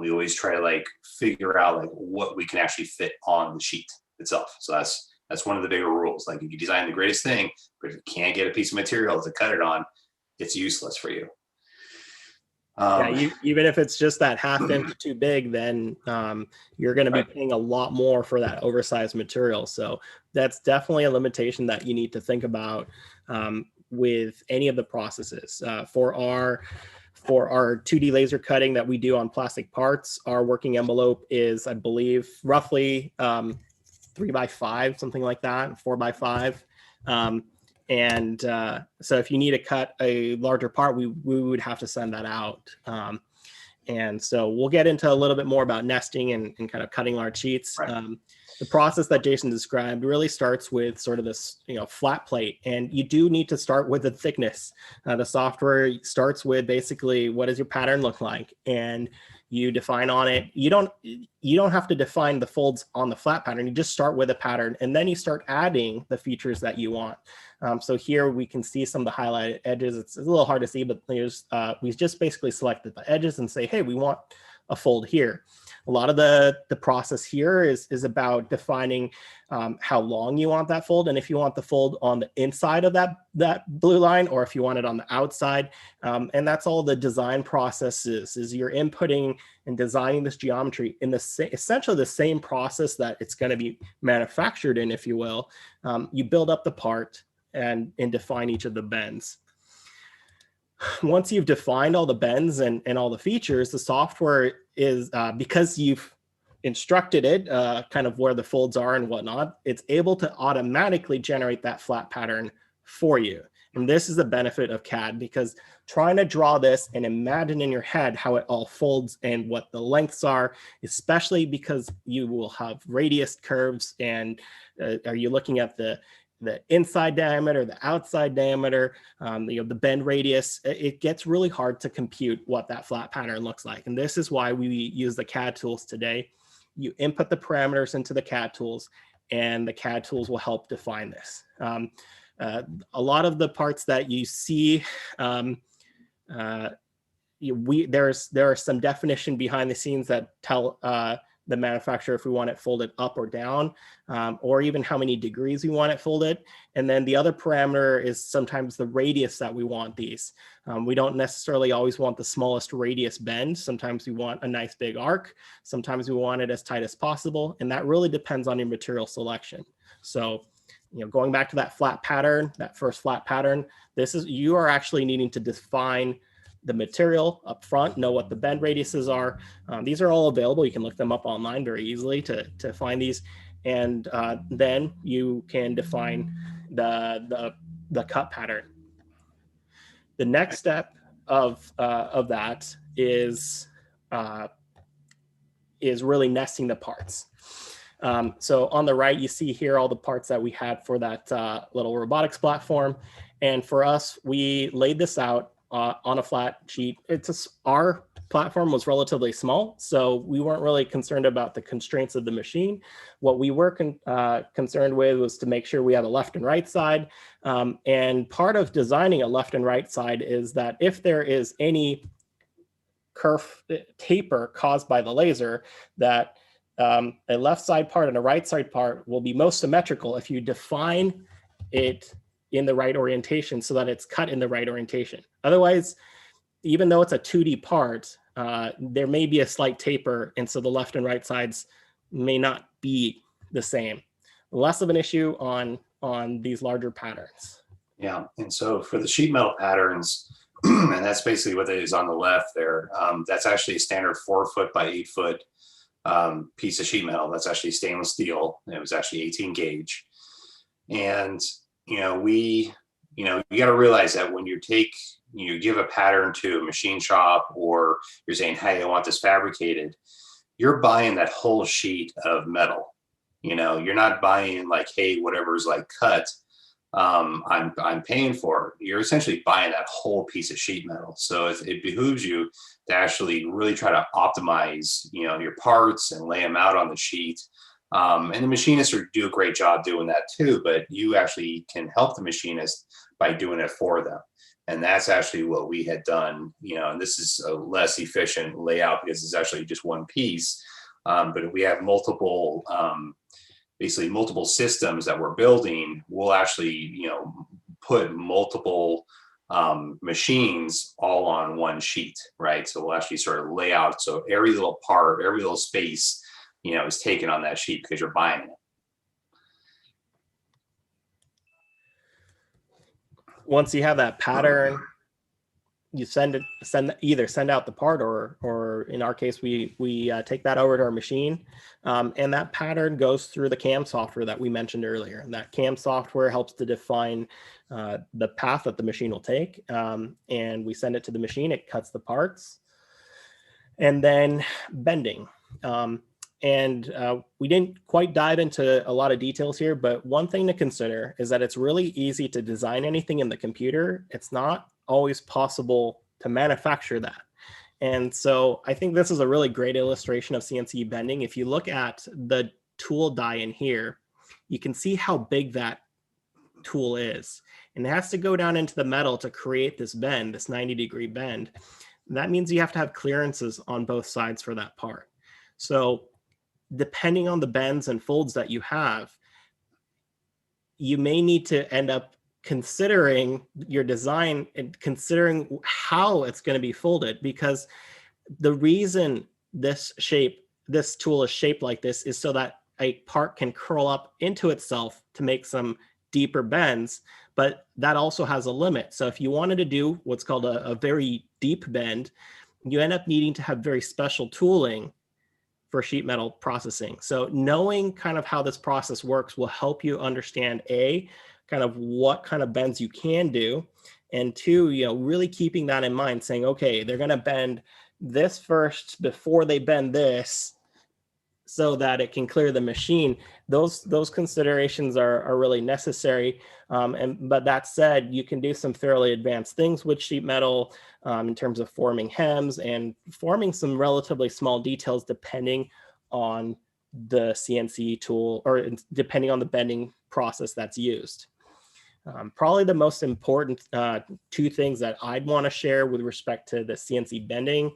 We always try to figure out what we can actually fit on the sheet itself. So that's one of the bigger rules. Like if you design the greatest thing, but if you can't get a piece of material to cut it on, it's useless for you. Even if it's just that half inch too big, then you're going to be paying a lot more for that oversized material. So that's definitely a limitation that you need to think about with any of the processes. For our 2D laser cutting that we do on plastic parts, our working envelope is, I believe, roughly 3x5, something like that, 4x5. So if you need to cut a larger part, we would have to send that out. And so we'll get into a little bit more about nesting and kind of cutting large sheets. Right. The process that Jason described really starts with sort of this, flat plate, and you do need to start with the thickness. The software starts with basically what does your pattern look like, and you define on it. You don't have to define the folds on the flat pattern. You just start with a pattern, and then you start adding the features that you want. So here we can see some of the highlighted edges. It's a little hard to see, but we just basically selected the edges and say, hey, we want a fold here. A lot of the process here is about defining how long you want that fold, and if you want the fold on the inside of that blue line, or if you want it on the outside. And that's all the design process is you're inputting and designing this geometry in essentially the same process that it's going to be manufactured in, if you will. You build up the part and define each of the bends. Once you've defined all the bends and all the features, the software is, because you've instructed it kind of where the folds are and whatnot, it's able to automatically generate that flat pattern for you. And this is the benefit of CAD, because trying to draw this and imagine in your head how it all folds and what the lengths are, especially because you will have radius curves, and are you looking at the inside diameter, the outside diameter, the bend radius, it gets really hard to compute what that flat pattern looks like. And this is why we use the CAD tools today. You input the parameters into the CAD tools, and the CAD tools will help define this. A lot of the parts that you see, there are some definition behind the scenes that tell the manufacturer if we want it folded up or down, or even how many degrees we want it folded. And then the other parameter is sometimes the radius that we want these. We don't necessarily always want the smallest radius bend. Sometimes we want a nice big arc. Sometimes we want it as tight as possible. And that really depends on your material selection. So, going back to that flat pattern, that first flat pattern, you are actually needing to define the material up front, know what the bend radiuses are. These are all available. You can look them up online very easily to find these. And then you can define the cut pattern. The next step of that is really nesting the parts. So on the right, you see here all the parts that we had for that little robotics platform. And for us, we laid this out on a flat sheet. Our platform was relatively small, so we weren't really concerned about the constraints of the machine. What we were concerned with was to make sure we have a left and right side. And part of designing a left and right side is that if there is any curve taper caused by the laser, that a left side part and a right side part will be most symmetrical if you define it in the right orientation so that it's cut in the right orientation. Otherwise, even though it's a 2D part, there may be a slight taper, and so the left and right sides may not be the same. Less of an issue on these larger patterns. Yeah, and so for the sheet metal patterns, and that's basically what it is on the left there. That's actually a standard 4-foot by 8-foot piece of sheet metal. That's actually stainless steel. And it was actually 18 gauge. And, you got to realize that when you give a pattern to a machine shop, or you're saying, hey, I want this fabricated, you're buying that whole sheet of metal. You're not buying like, hey, whatever's like cut, I'm paying for. You're essentially buying that whole piece of sheet metal. So it behooves you to actually really try to optimize, your parts and lay them out on the sheet. And the machinists do a great job doing that too, but you actually can help the machinist by doing it for them. And that's actually what we had done, and this is a less efficient layout because it's actually just one piece. But if we have basically multiple systems that we're building, we'll actually, put multiple machines all on one sheet, right? So we'll actually sort of lay out, so every little part, every little space, is taken on that sheet because you're buying it. Once you have that pattern, you either send out the part, or in our case, we take that over to our machine, and that pattern goes through the CAM software that we mentioned earlier. And that CAM software helps to define the path that the machine will take, and we send it to the machine. It cuts the parts, and then bending. We didn't quite dive into a lot of details here, but one thing to consider is that it's really easy to design anything in the computer. It's not always possible to manufacture that. And so I think this is a really great illustration of CNC bending. If you look at the tool die in here, you can see how big that tool is. And it has to go down into the metal to create this bend, this 90-degree bend. And that means you have to have clearances on both sides for that part. So depending on the bends and folds that you have, you may need to end up considering your design and considering how it's going to be folded, because the reason this tool is shaped like this is so that a part can curl up into itself to make some deeper bends, but that also has a limit. So if you wanted to do what's called a very deep bend, you end up needing to have very special tooling for sheet metal processing. So knowing kind of how this process works will help you understand kind of what kind of bends you can do, and two, really keeping that in mind, saying, okay, they're going to bend this first before they bend this so that it can clear the machine. Those considerations are really necessary. But that said, you can do some fairly advanced things with sheet metal in terms of forming hems and forming some relatively small details depending on the CNC tool, or depending on the bending process that's used. Probably the most important two things that I'd want to share with respect to the CNC bending.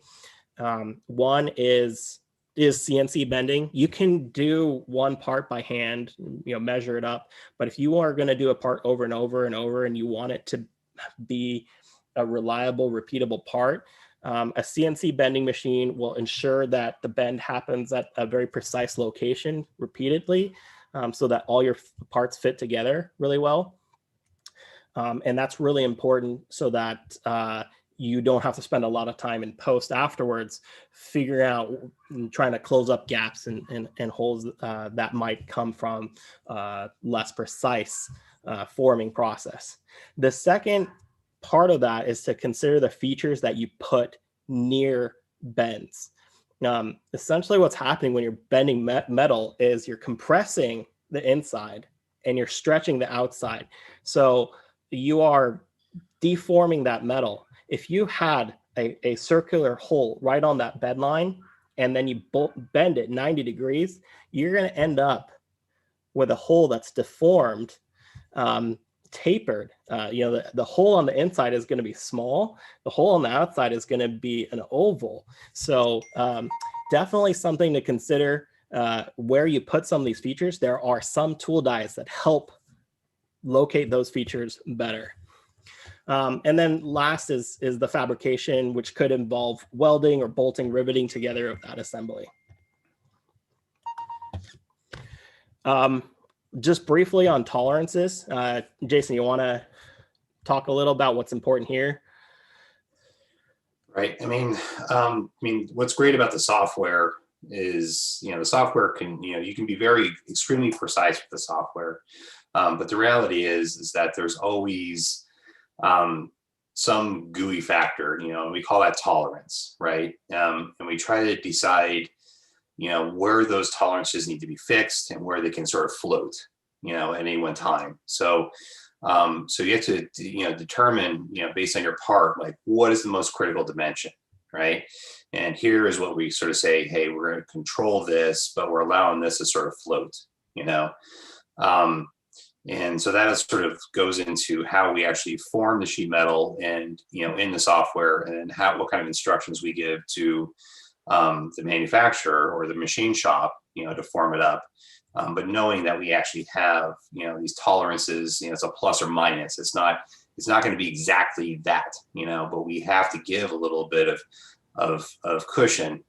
One is CNC bending. You can do one part by hand, measure it up. But if you are going to do a part over and over and over, and you want it to be a reliable, repeatable part, a CNC bending machine will ensure that the bend happens at a very precise location repeatedly, so that all your parts fit together really well. And that's really important so that you don't have to spend a lot of time in post afterwards figuring out, trying to close up gaps and holes that might come from less precise forming process. The second part of that is to consider the features that you put near bends. Essentially what's happening when you're bending metal is you're compressing the inside and you're stretching the outside. So you are deforming that metal. if you had a circular hole right on that bed line, and then you bend it 90 degrees, you're going to end up with a hole that's deformed, tapered. The hole on the inside is going to be small. The hole on the outside is going to be an oval. So definitely something to consider where you put some of these features. There are some tool dies that help locate those features better. And then last is the fabrication, which could involve welding or bolting, riveting together of that assembly. Just briefly on tolerances, Jason, you want to talk a little about what's important here? Right. I mean, what's great about the software is, the software can, you can be very extremely precise with the software. But the reality is that there's always some gooey factor, and we call that tolerance, right? And we try to decide, where those tolerances need to be fixed and where they can sort of float, at any one time. So you have to, determine, based on your part, like what is the most critical dimension, right? And here is what we sort of say, hey, we're going to control this, but we're allowing this to sort of float, and so that sort of goes into how we actually form the sheet metal and, in the software, and what kind of instructions we give to the manufacturer or the machine shop, to form it up. But knowing that we actually have, these tolerances, it's a plus or minus. It's not going to be exactly that, but we have to give a little bit of cushion,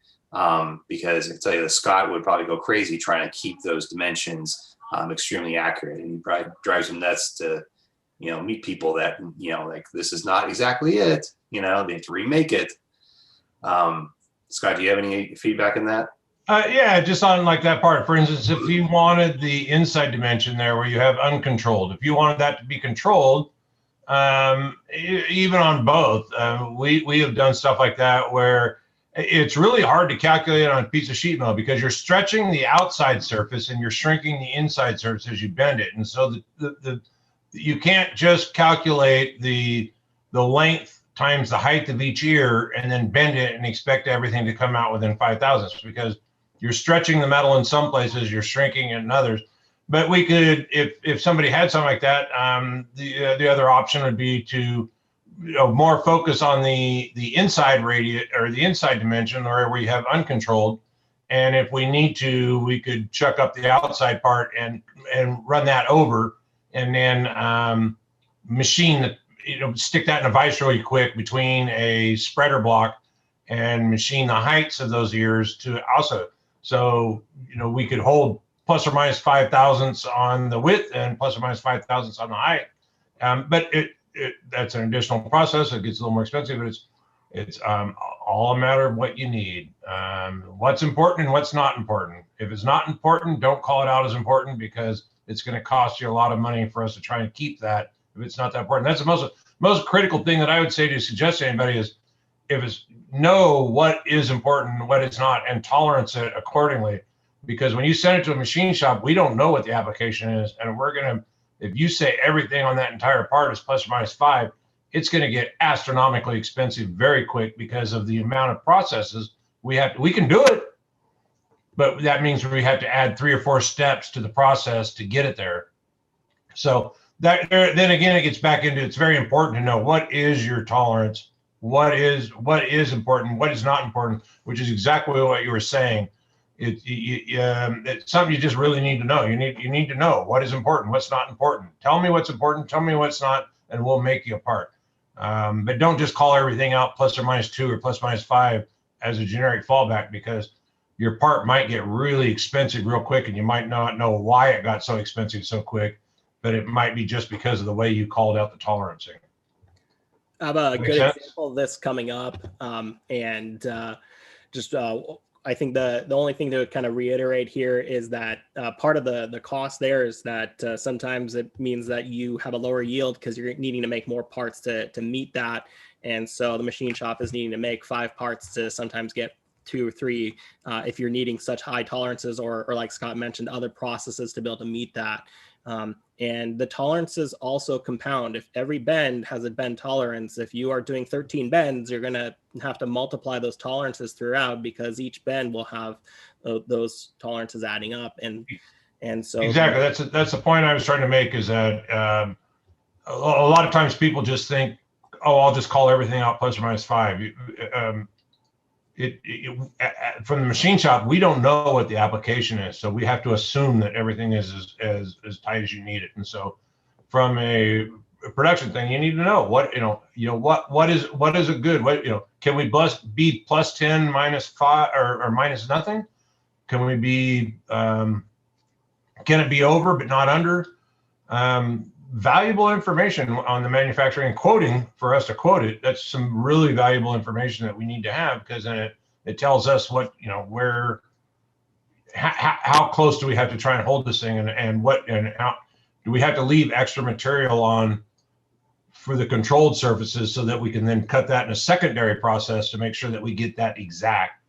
because I tell you, the Scott would probably go crazy trying to keep those dimensions extremely accurate, and he probably drives him nuts to, meet people that, like, this is not exactly it, they have to remake it. Scott, do you have any feedback in that? Yeah, just on like that part. For instance, if you wanted the inside dimension there where you have uncontrolled, if you wanted that to be controlled, even on both, we have done stuff like that where it's really hard to calculate on a piece of sheet metal because you're stretching the outside surface and you're shrinking the inside surface as you bend it. And so you can't just calculate the length times the height of each ear and then bend it and expect everything to come out within 5 thousandths, because you're stretching the metal in some places, you're shrinking it in others. But we could, if somebody had something like that, the other option would be to more focus on the inside radius or the inside dimension, or where you have uncontrolled. And if we need to, we could chuck up the outside part and run that over, and then machine the, stick that in a vise really quick between a spreader block and machine the heights of those ears to also. So, we could hold plus or minus 5 thousandths on the width and plus or minus 5 thousandths on the height. But that's an additional process. It gets a little more expensive, but it's all a matter of what you need, what's important and what's not important. If it's not important, don't call it out as important, because it's going to cost you a lot of money for us to try and keep that if it's not that important. That's the most critical thing that I would say to suggest to anybody is, if it's know what is important and what is not, and tolerance it accordingly. Because when you send it to a machine shop, we don't know what the application is, and if you say everything on that entire part is plus or minus 5, it's going to get astronomically expensive very quick because of the amount of processes we can do it, but that means we have to add 3 or 4 steps to the process to get it there. So then again, it gets back into, it's very important to know what is your tolerance, what is important, what is not important, which is exactly what you were saying. It's something you just really need to know. You need to know what is important, what's not important. Tell me what's important, tell me what's not, and we'll make you a part. But don't just call everything out plus or minus 2 or plus minus 5 as a generic fallback, because your part might get really expensive real quick, and you might not know why it got so expensive so quick, but it might be just because of the way you called out the tolerancing. I have a good example of this coming up, I think the only thing to kind of reiterate here is that part of the cost there is that sometimes it means that you have a lower yield because you're needing to make more parts to meet that. And so the machine shop is needing to make 5 parts to sometimes get 2 or 3 if you're needing such high tolerances, or like Scott mentioned, other processes to be able to meet that. And the tolerances also compound. If every bend has a bend tolerance, if you are doing 13 bends, you're going to have to multiply those tolerances throughout, because each bend will have those tolerances adding up. And so exactly, that's the point I was trying to make, is that a lot of times people just think, oh, I'll just call everything out plus or minus 5. From the machine shop, we don't know what the application is, so we have to assume that everything is as tight as you need it. And so, from a production thing, you need to know what what is a good, can we be plus 10 minus 5 or minus nothing? Can we be can it be over but not under? Valuable information on the manufacturing and quoting, for us to quote it. That's some really valuable information that we need to have, because then it tells us what, where, how close do we have to try and hold this thing, and how do we have to leave extra material on for the controlled surfaces, so that we can then cut that in a secondary process to make sure that we get that exact.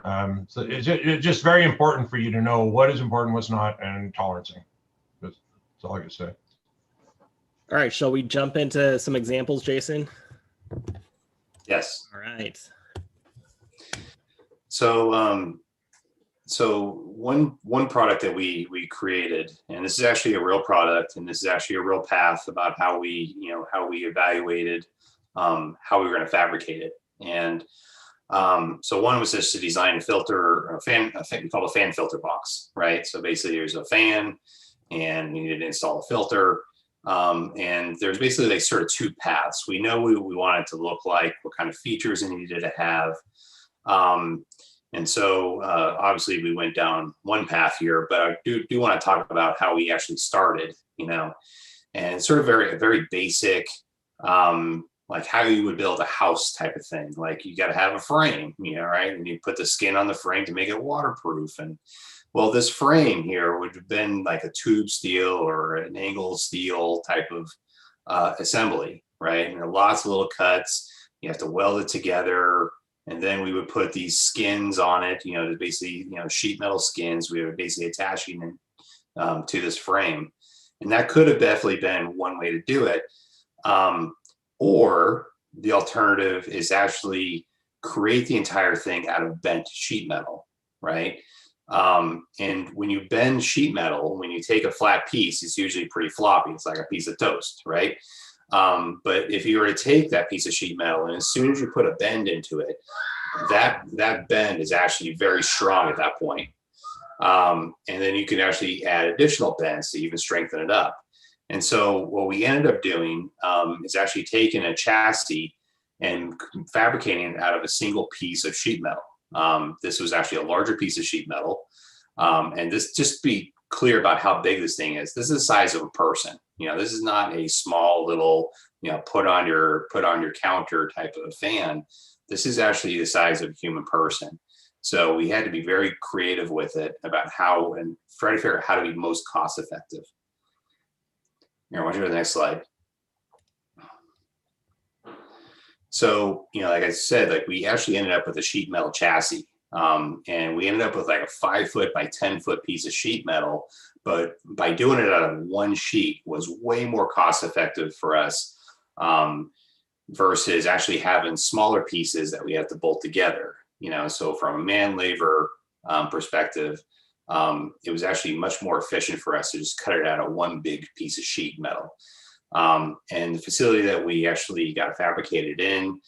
So it's just very important for you to know what is important, what's not, and tolerancing. That's all I can say. All right, shall we jump into some examples, Jason? Yes. All right. So, one product that we created, and this is actually a real product, and this is actually a real path about how we evaluated how we were going to fabricate it. And so one was just to design a filter, I think we call it a fan filter box, right? So basically, there's a fan, and you need to install a filter. And there's basically like sort of 2 paths. We know we want it to look like, what kind of features it needed to have. And so obviously we went down one path here, but I do want to talk about how we actually started, and sort of very basic, like how you would build a house type of thing. Like, you got to have a frame, right? And you put the skin on the frame to make it waterproof. And well, this frame here would have been like a tube steel or an angled steel type of assembly, right? And lots of little cuts. You have to weld it together. And then we would put these skins on it, to basically, sheet metal skins. We would basically attaching it to this frame. And that could have definitely been one way to do it. Or the alternative is actually create the entire thing out of bent sheet metal, right? And when you bend sheet metal, when you take a flat piece, it's usually pretty floppy. It's like a piece of toast, right? But if you were to take that piece of sheet metal, and as soon as you put a bend into it, that bend is actually very strong at that point. And then you can actually add additional bends to even strengthen it up. And so what we ended up doing is actually taking a chassis and fabricating it out of a single piece of sheet metal. This was actually a larger piece of sheet metal. And this, just be clear about how big this thing is. This is the size of a person. This is not a small little, put on your counter type of fan. This is actually the size of a human person. So we had to be very creative with it about how, and try to figure out how to be most cost effective. Here, I want you to go to the next slide. So, like I said, like we actually ended up with a sheet metal chassis. And we ended up with like a 5 foot by 10 foot piece of sheet metal, but by doing it out of one sheet was way more cost effective for us, versus actually having smaller pieces that we have to bolt together. So from a man labor perspective, it was actually much more efficient for us to just cut it out of one big piece of sheet metal. And the facility that we actually got fabricated in,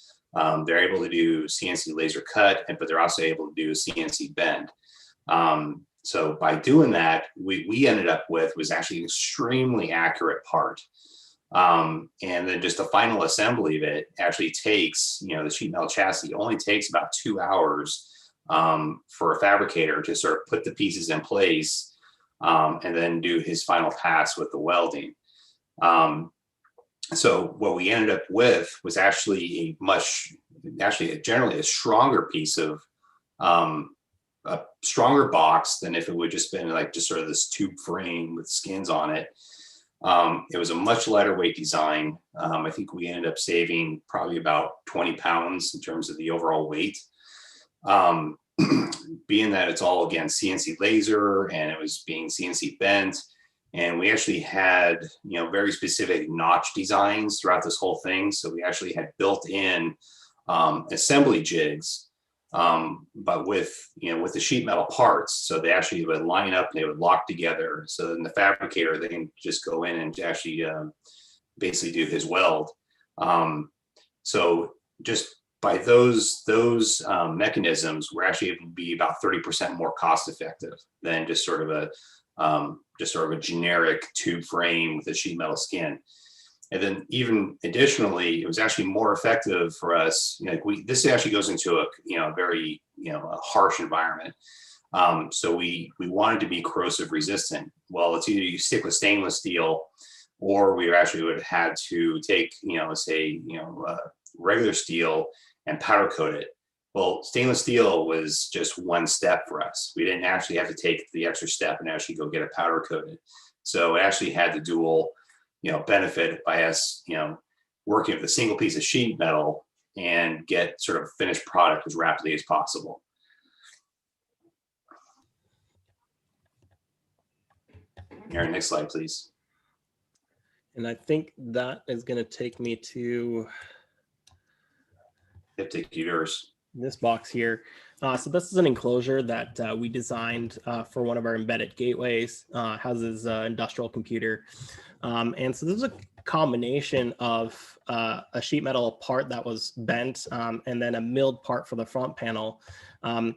they're able to do CNC laser cut, but they're also able to do CNC bend. So by doing that, we ended up with was actually an extremely accurate part. And then just the final assembly of it actually takes, the sheet metal chassis only takes about 2 hours for a fabricator to sort of put the pieces in place, and then do his final pass with the welding. So what we ended up with was actually generally a stronger piece of, a stronger box than if it would just been like just sort of this tube frame with skins on it. It was a much lighter weight design. I think we ended up saving probably about 20 pounds in terms of the overall weight. being that it's all, again, CNC laser and it was being CNC bent, and we actually had, very specific notch designs throughout this whole thing. So we actually had built in assembly jigs, but with the sheet metal parts. So they actually would line up and they would lock together. So then the fabricator, they can just go in and actually basically do his weld. So just by those mechanisms, we're actually able to be about 30% more cost effective than just sort of a generic tube frame with a sheet metal skin. And then even additionally, it was actually more effective for us. This actually goes into a very a harsh environment. So we wanted to be corrosive resistant. Well, it's either you stick with stainless steel, or we actually would have had to take regular steel and powder coat it. Well, stainless steel was just one step for us. We didn't actually have to take the extra step and actually go get it powder coated. So it actually had the dual, benefit by us, working with a single piece of sheet metal and get sort of finished product as rapidly as possible. Aaron, next slide, please. And I think that is going to take me to yours. This box here. So this is an enclosure that we designed for one of our embedded gateways, houses industrial computer. And so this is a combination of a sheet metal part that was bent and then a milled part for the front panel. Scott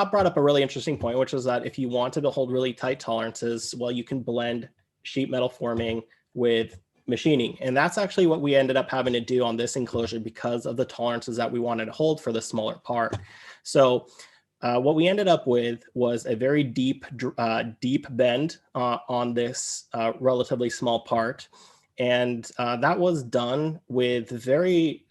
brought up a really interesting point, which was that if you wanted to hold really tight tolerances, well, you can blend sheet metal forming with machining. And that's actually what we ended up having to do on this enclosure because of the tolerances that we wanted to hold for the smaller part. So what we ended up with was a very deep bend on this relatively small part. And that was done with very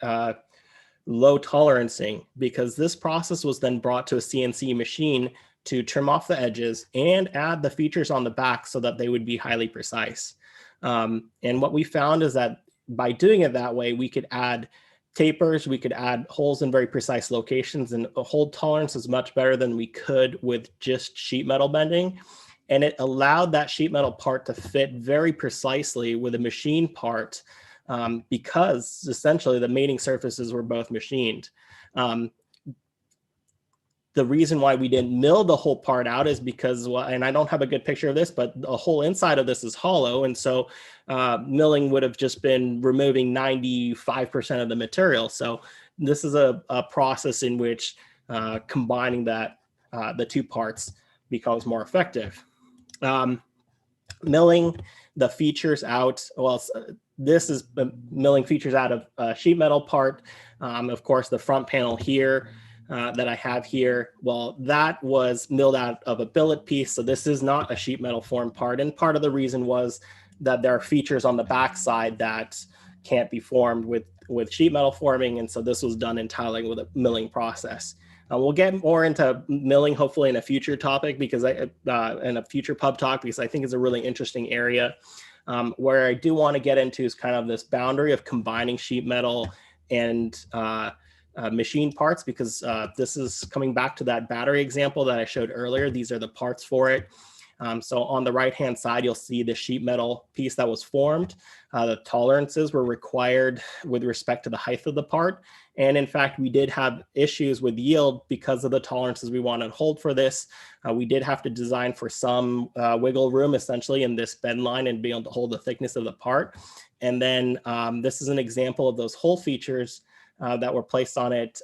low tolerancing, because this process was then brought to a CNC machine to trim off the edges and add the features on the back so that they would be highly precise. And what we found is that by doing it that way, we could add tapers, we could add holes in very precise locations, and hold tolerance is much better than we could with just sheet metal bending. And it allowed that sheet metal part to fit very precisely with a machine part, because essentially the mating surfaces were both machined. The reason why we didn't mill the whole part out is because, well, and I don't have a good picture of this, but the whole inside of this is hollow. And so milling would have just been removing 95% of the material. So this is a process in which combining the two parts becomes more effective. Milling the features out, well, this is milling features out of a sheet metal part. Of course, the front panel here that I have here, well, that was milled out of a billet piece. So this is not a sheet metal form part. And part of the reason was that there are features on the backside that can't be formed with sheet metal forming. And so this was done entirely with a milling process. We'll get more into milling hopefully in a future topic, because in a future pub talk, because I think it's a really interesting area. Where I do want to get into is kind of this boundary of combining sheet metal and machine parts, because this is coming back to that battery example that I showed earlier. These are the parts for it. So on the right-hand side, you'll see the sheet metal piece that was formed. The tolerances were required with respect to the height of the part. And in fact, we did have issues with yield because of the tolerances we wanted to hold for this. We did have to design for some wiggle room essentially in this bend line and be able to hold the thickness of the part. And then this is an example of those hole features that were placed on it.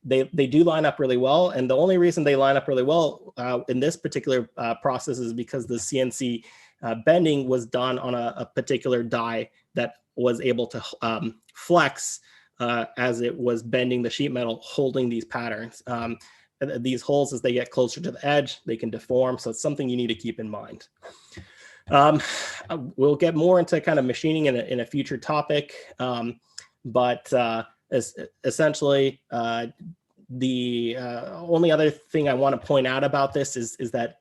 They do line up really well. And the only reason they line up really well in this particular process is because the CNC bending was done on a particular die that was able to flex as it was bending the sheet metal, holding these patterns. These holes, as they get closer to the edge, they can deform. So it's something you need to keep in mind. We'll get more into kind of machining in a future topic. But essentially, the only other thing I want to point out about this is that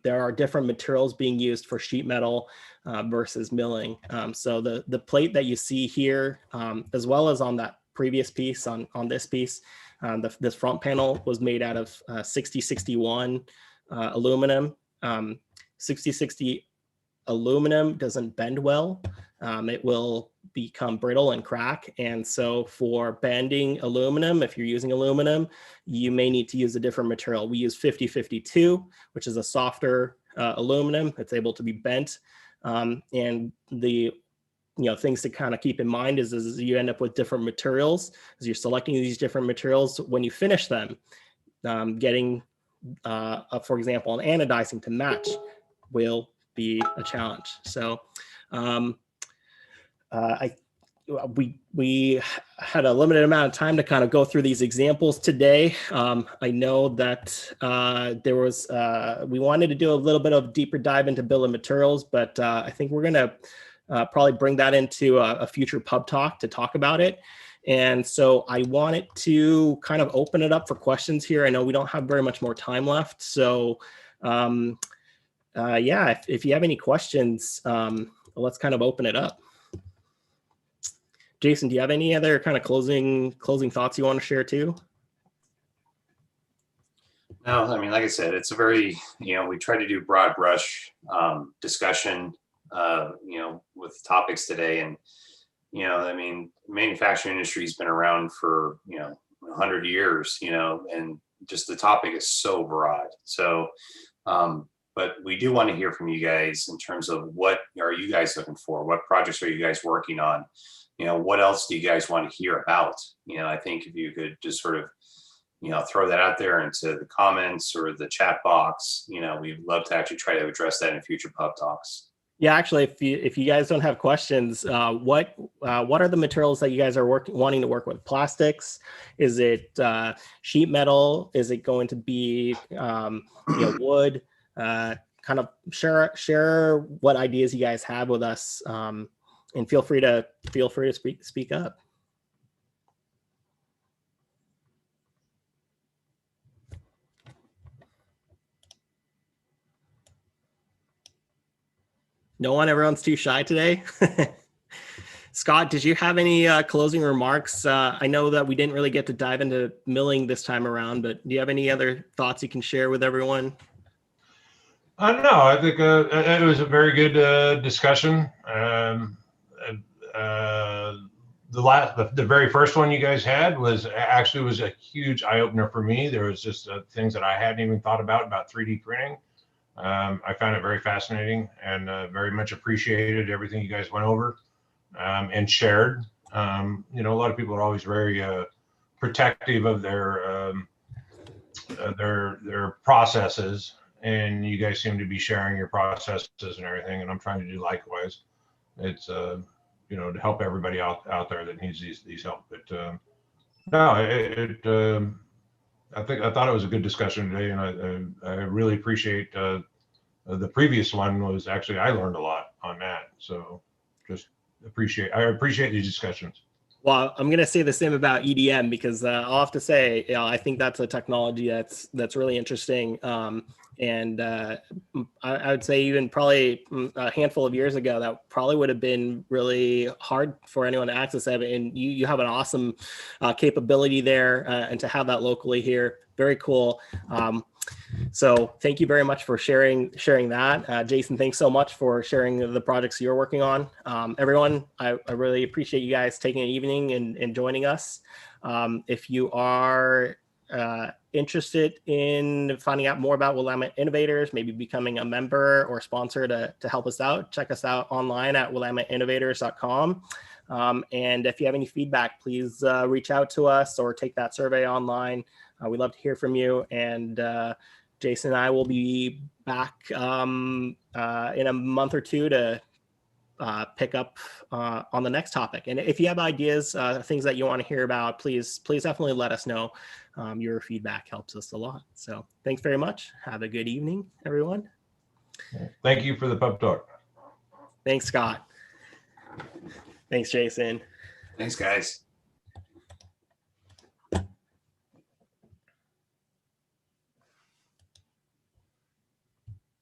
there are different materials being used for sheet metal versus milling. So the plate that you see here, as well as on that previous piece, on this piece, This front panel was made out of 6061 aluminum. 6060 aluminum doesn't bend well. It will become brittle and crack. And so for bending aluminum, if you're using aluminum, you may need to use a different material. We use 5052, which is a softer aluminum that's able to be bent. And the things to kind of keep in mind is you end up with different materials as you're selecting these different materials. When you finish them, getting, for example, an anodizing to match will be a challenge. So we had a limited amount of time to kind of go through these examples today. I know that there was, we wanted to do a little bit of deeper dive into bill of materials, but I think we're going to probably bring that into a future pub talk to talk about it. And so I wanted to kind of open it up for questions here. I know we don't have very much more time left. So yeah, if you have any questions, let's kind of open it up. Jason, do you have any other kind of closing thoughts you want to share too? No, I mean, like I said, it's a very, we try to do broad brush discussion, with topics today. And, I mean, manufacturing industry has been around for, 100 years, and just the topic is so broad. So, but we do want to hear from you guys in terms of what are you guys looking for? What projects are you guys working on? What else do you guys want to hear about? I think if you could just sort of, throw that out there into the comments or the chat box, we'd love to actually try to address that in future pub talks. Yeah, actually, if you guys don't have questions, what are the materials that you guys are wanting to work with? Plastics? Is it sheet metal? Is it going to be wood? Kind of share what ideas you guys have with us, and feel free to speak up. No one, everyone's too shy today. Scott, did you have any closing remarks? I know that we didn't really get to dive into milling this time around, but do you have any other thoughts you can share with everyone? No, I think it was a very good discussion. The very first one you guys had was a huge eye opener for me. There was just things that I hadn't even thought about 3D printing. I found it very fascinating and very much appreciated everything you guys went over and shared. A lot of people are always very protective of their processes, and you guys seem to be sharing your processes and everything. And I'm trying to do likewise. It's to help everybody out there that needs these help. But no, I thought it was a good discussion today, and I really appreciate the previous one was actually, I learned a lot on that. So just I appreciate these discussions. Well, I'm going to say the same about EDM because I'll have to say, I think that's a technology that's really interesting. And I would say even probably a handful of years ago, that probably would have been really hard for anyone to access it. And you have an awesome capability there, and to have that locally here, very cool. So thank you very much for sharing that. Jason, thanks so much for sharing the projects you're working on. Everyone, I really appreciate you guys taking an evening and joining us. If you are interested in finding out more about Willamette Innovators, maybe becoming a member or sponsor to help us out, check us out online at willametteinnovators.com. And if you have any feedback, please reach out to us or take that survey online. We'd love to hear from you. And Jason and I will be back in a month or two to pick up on the next topic. And if you have ideas, things that you want to hear about, please definitely let us know. Your feedback helps us a lot. So thanks very much. Have a good evening, everyone. Thank you for the pub talk. Thanks, Scott. Thanks, Jason. Thanks, guys.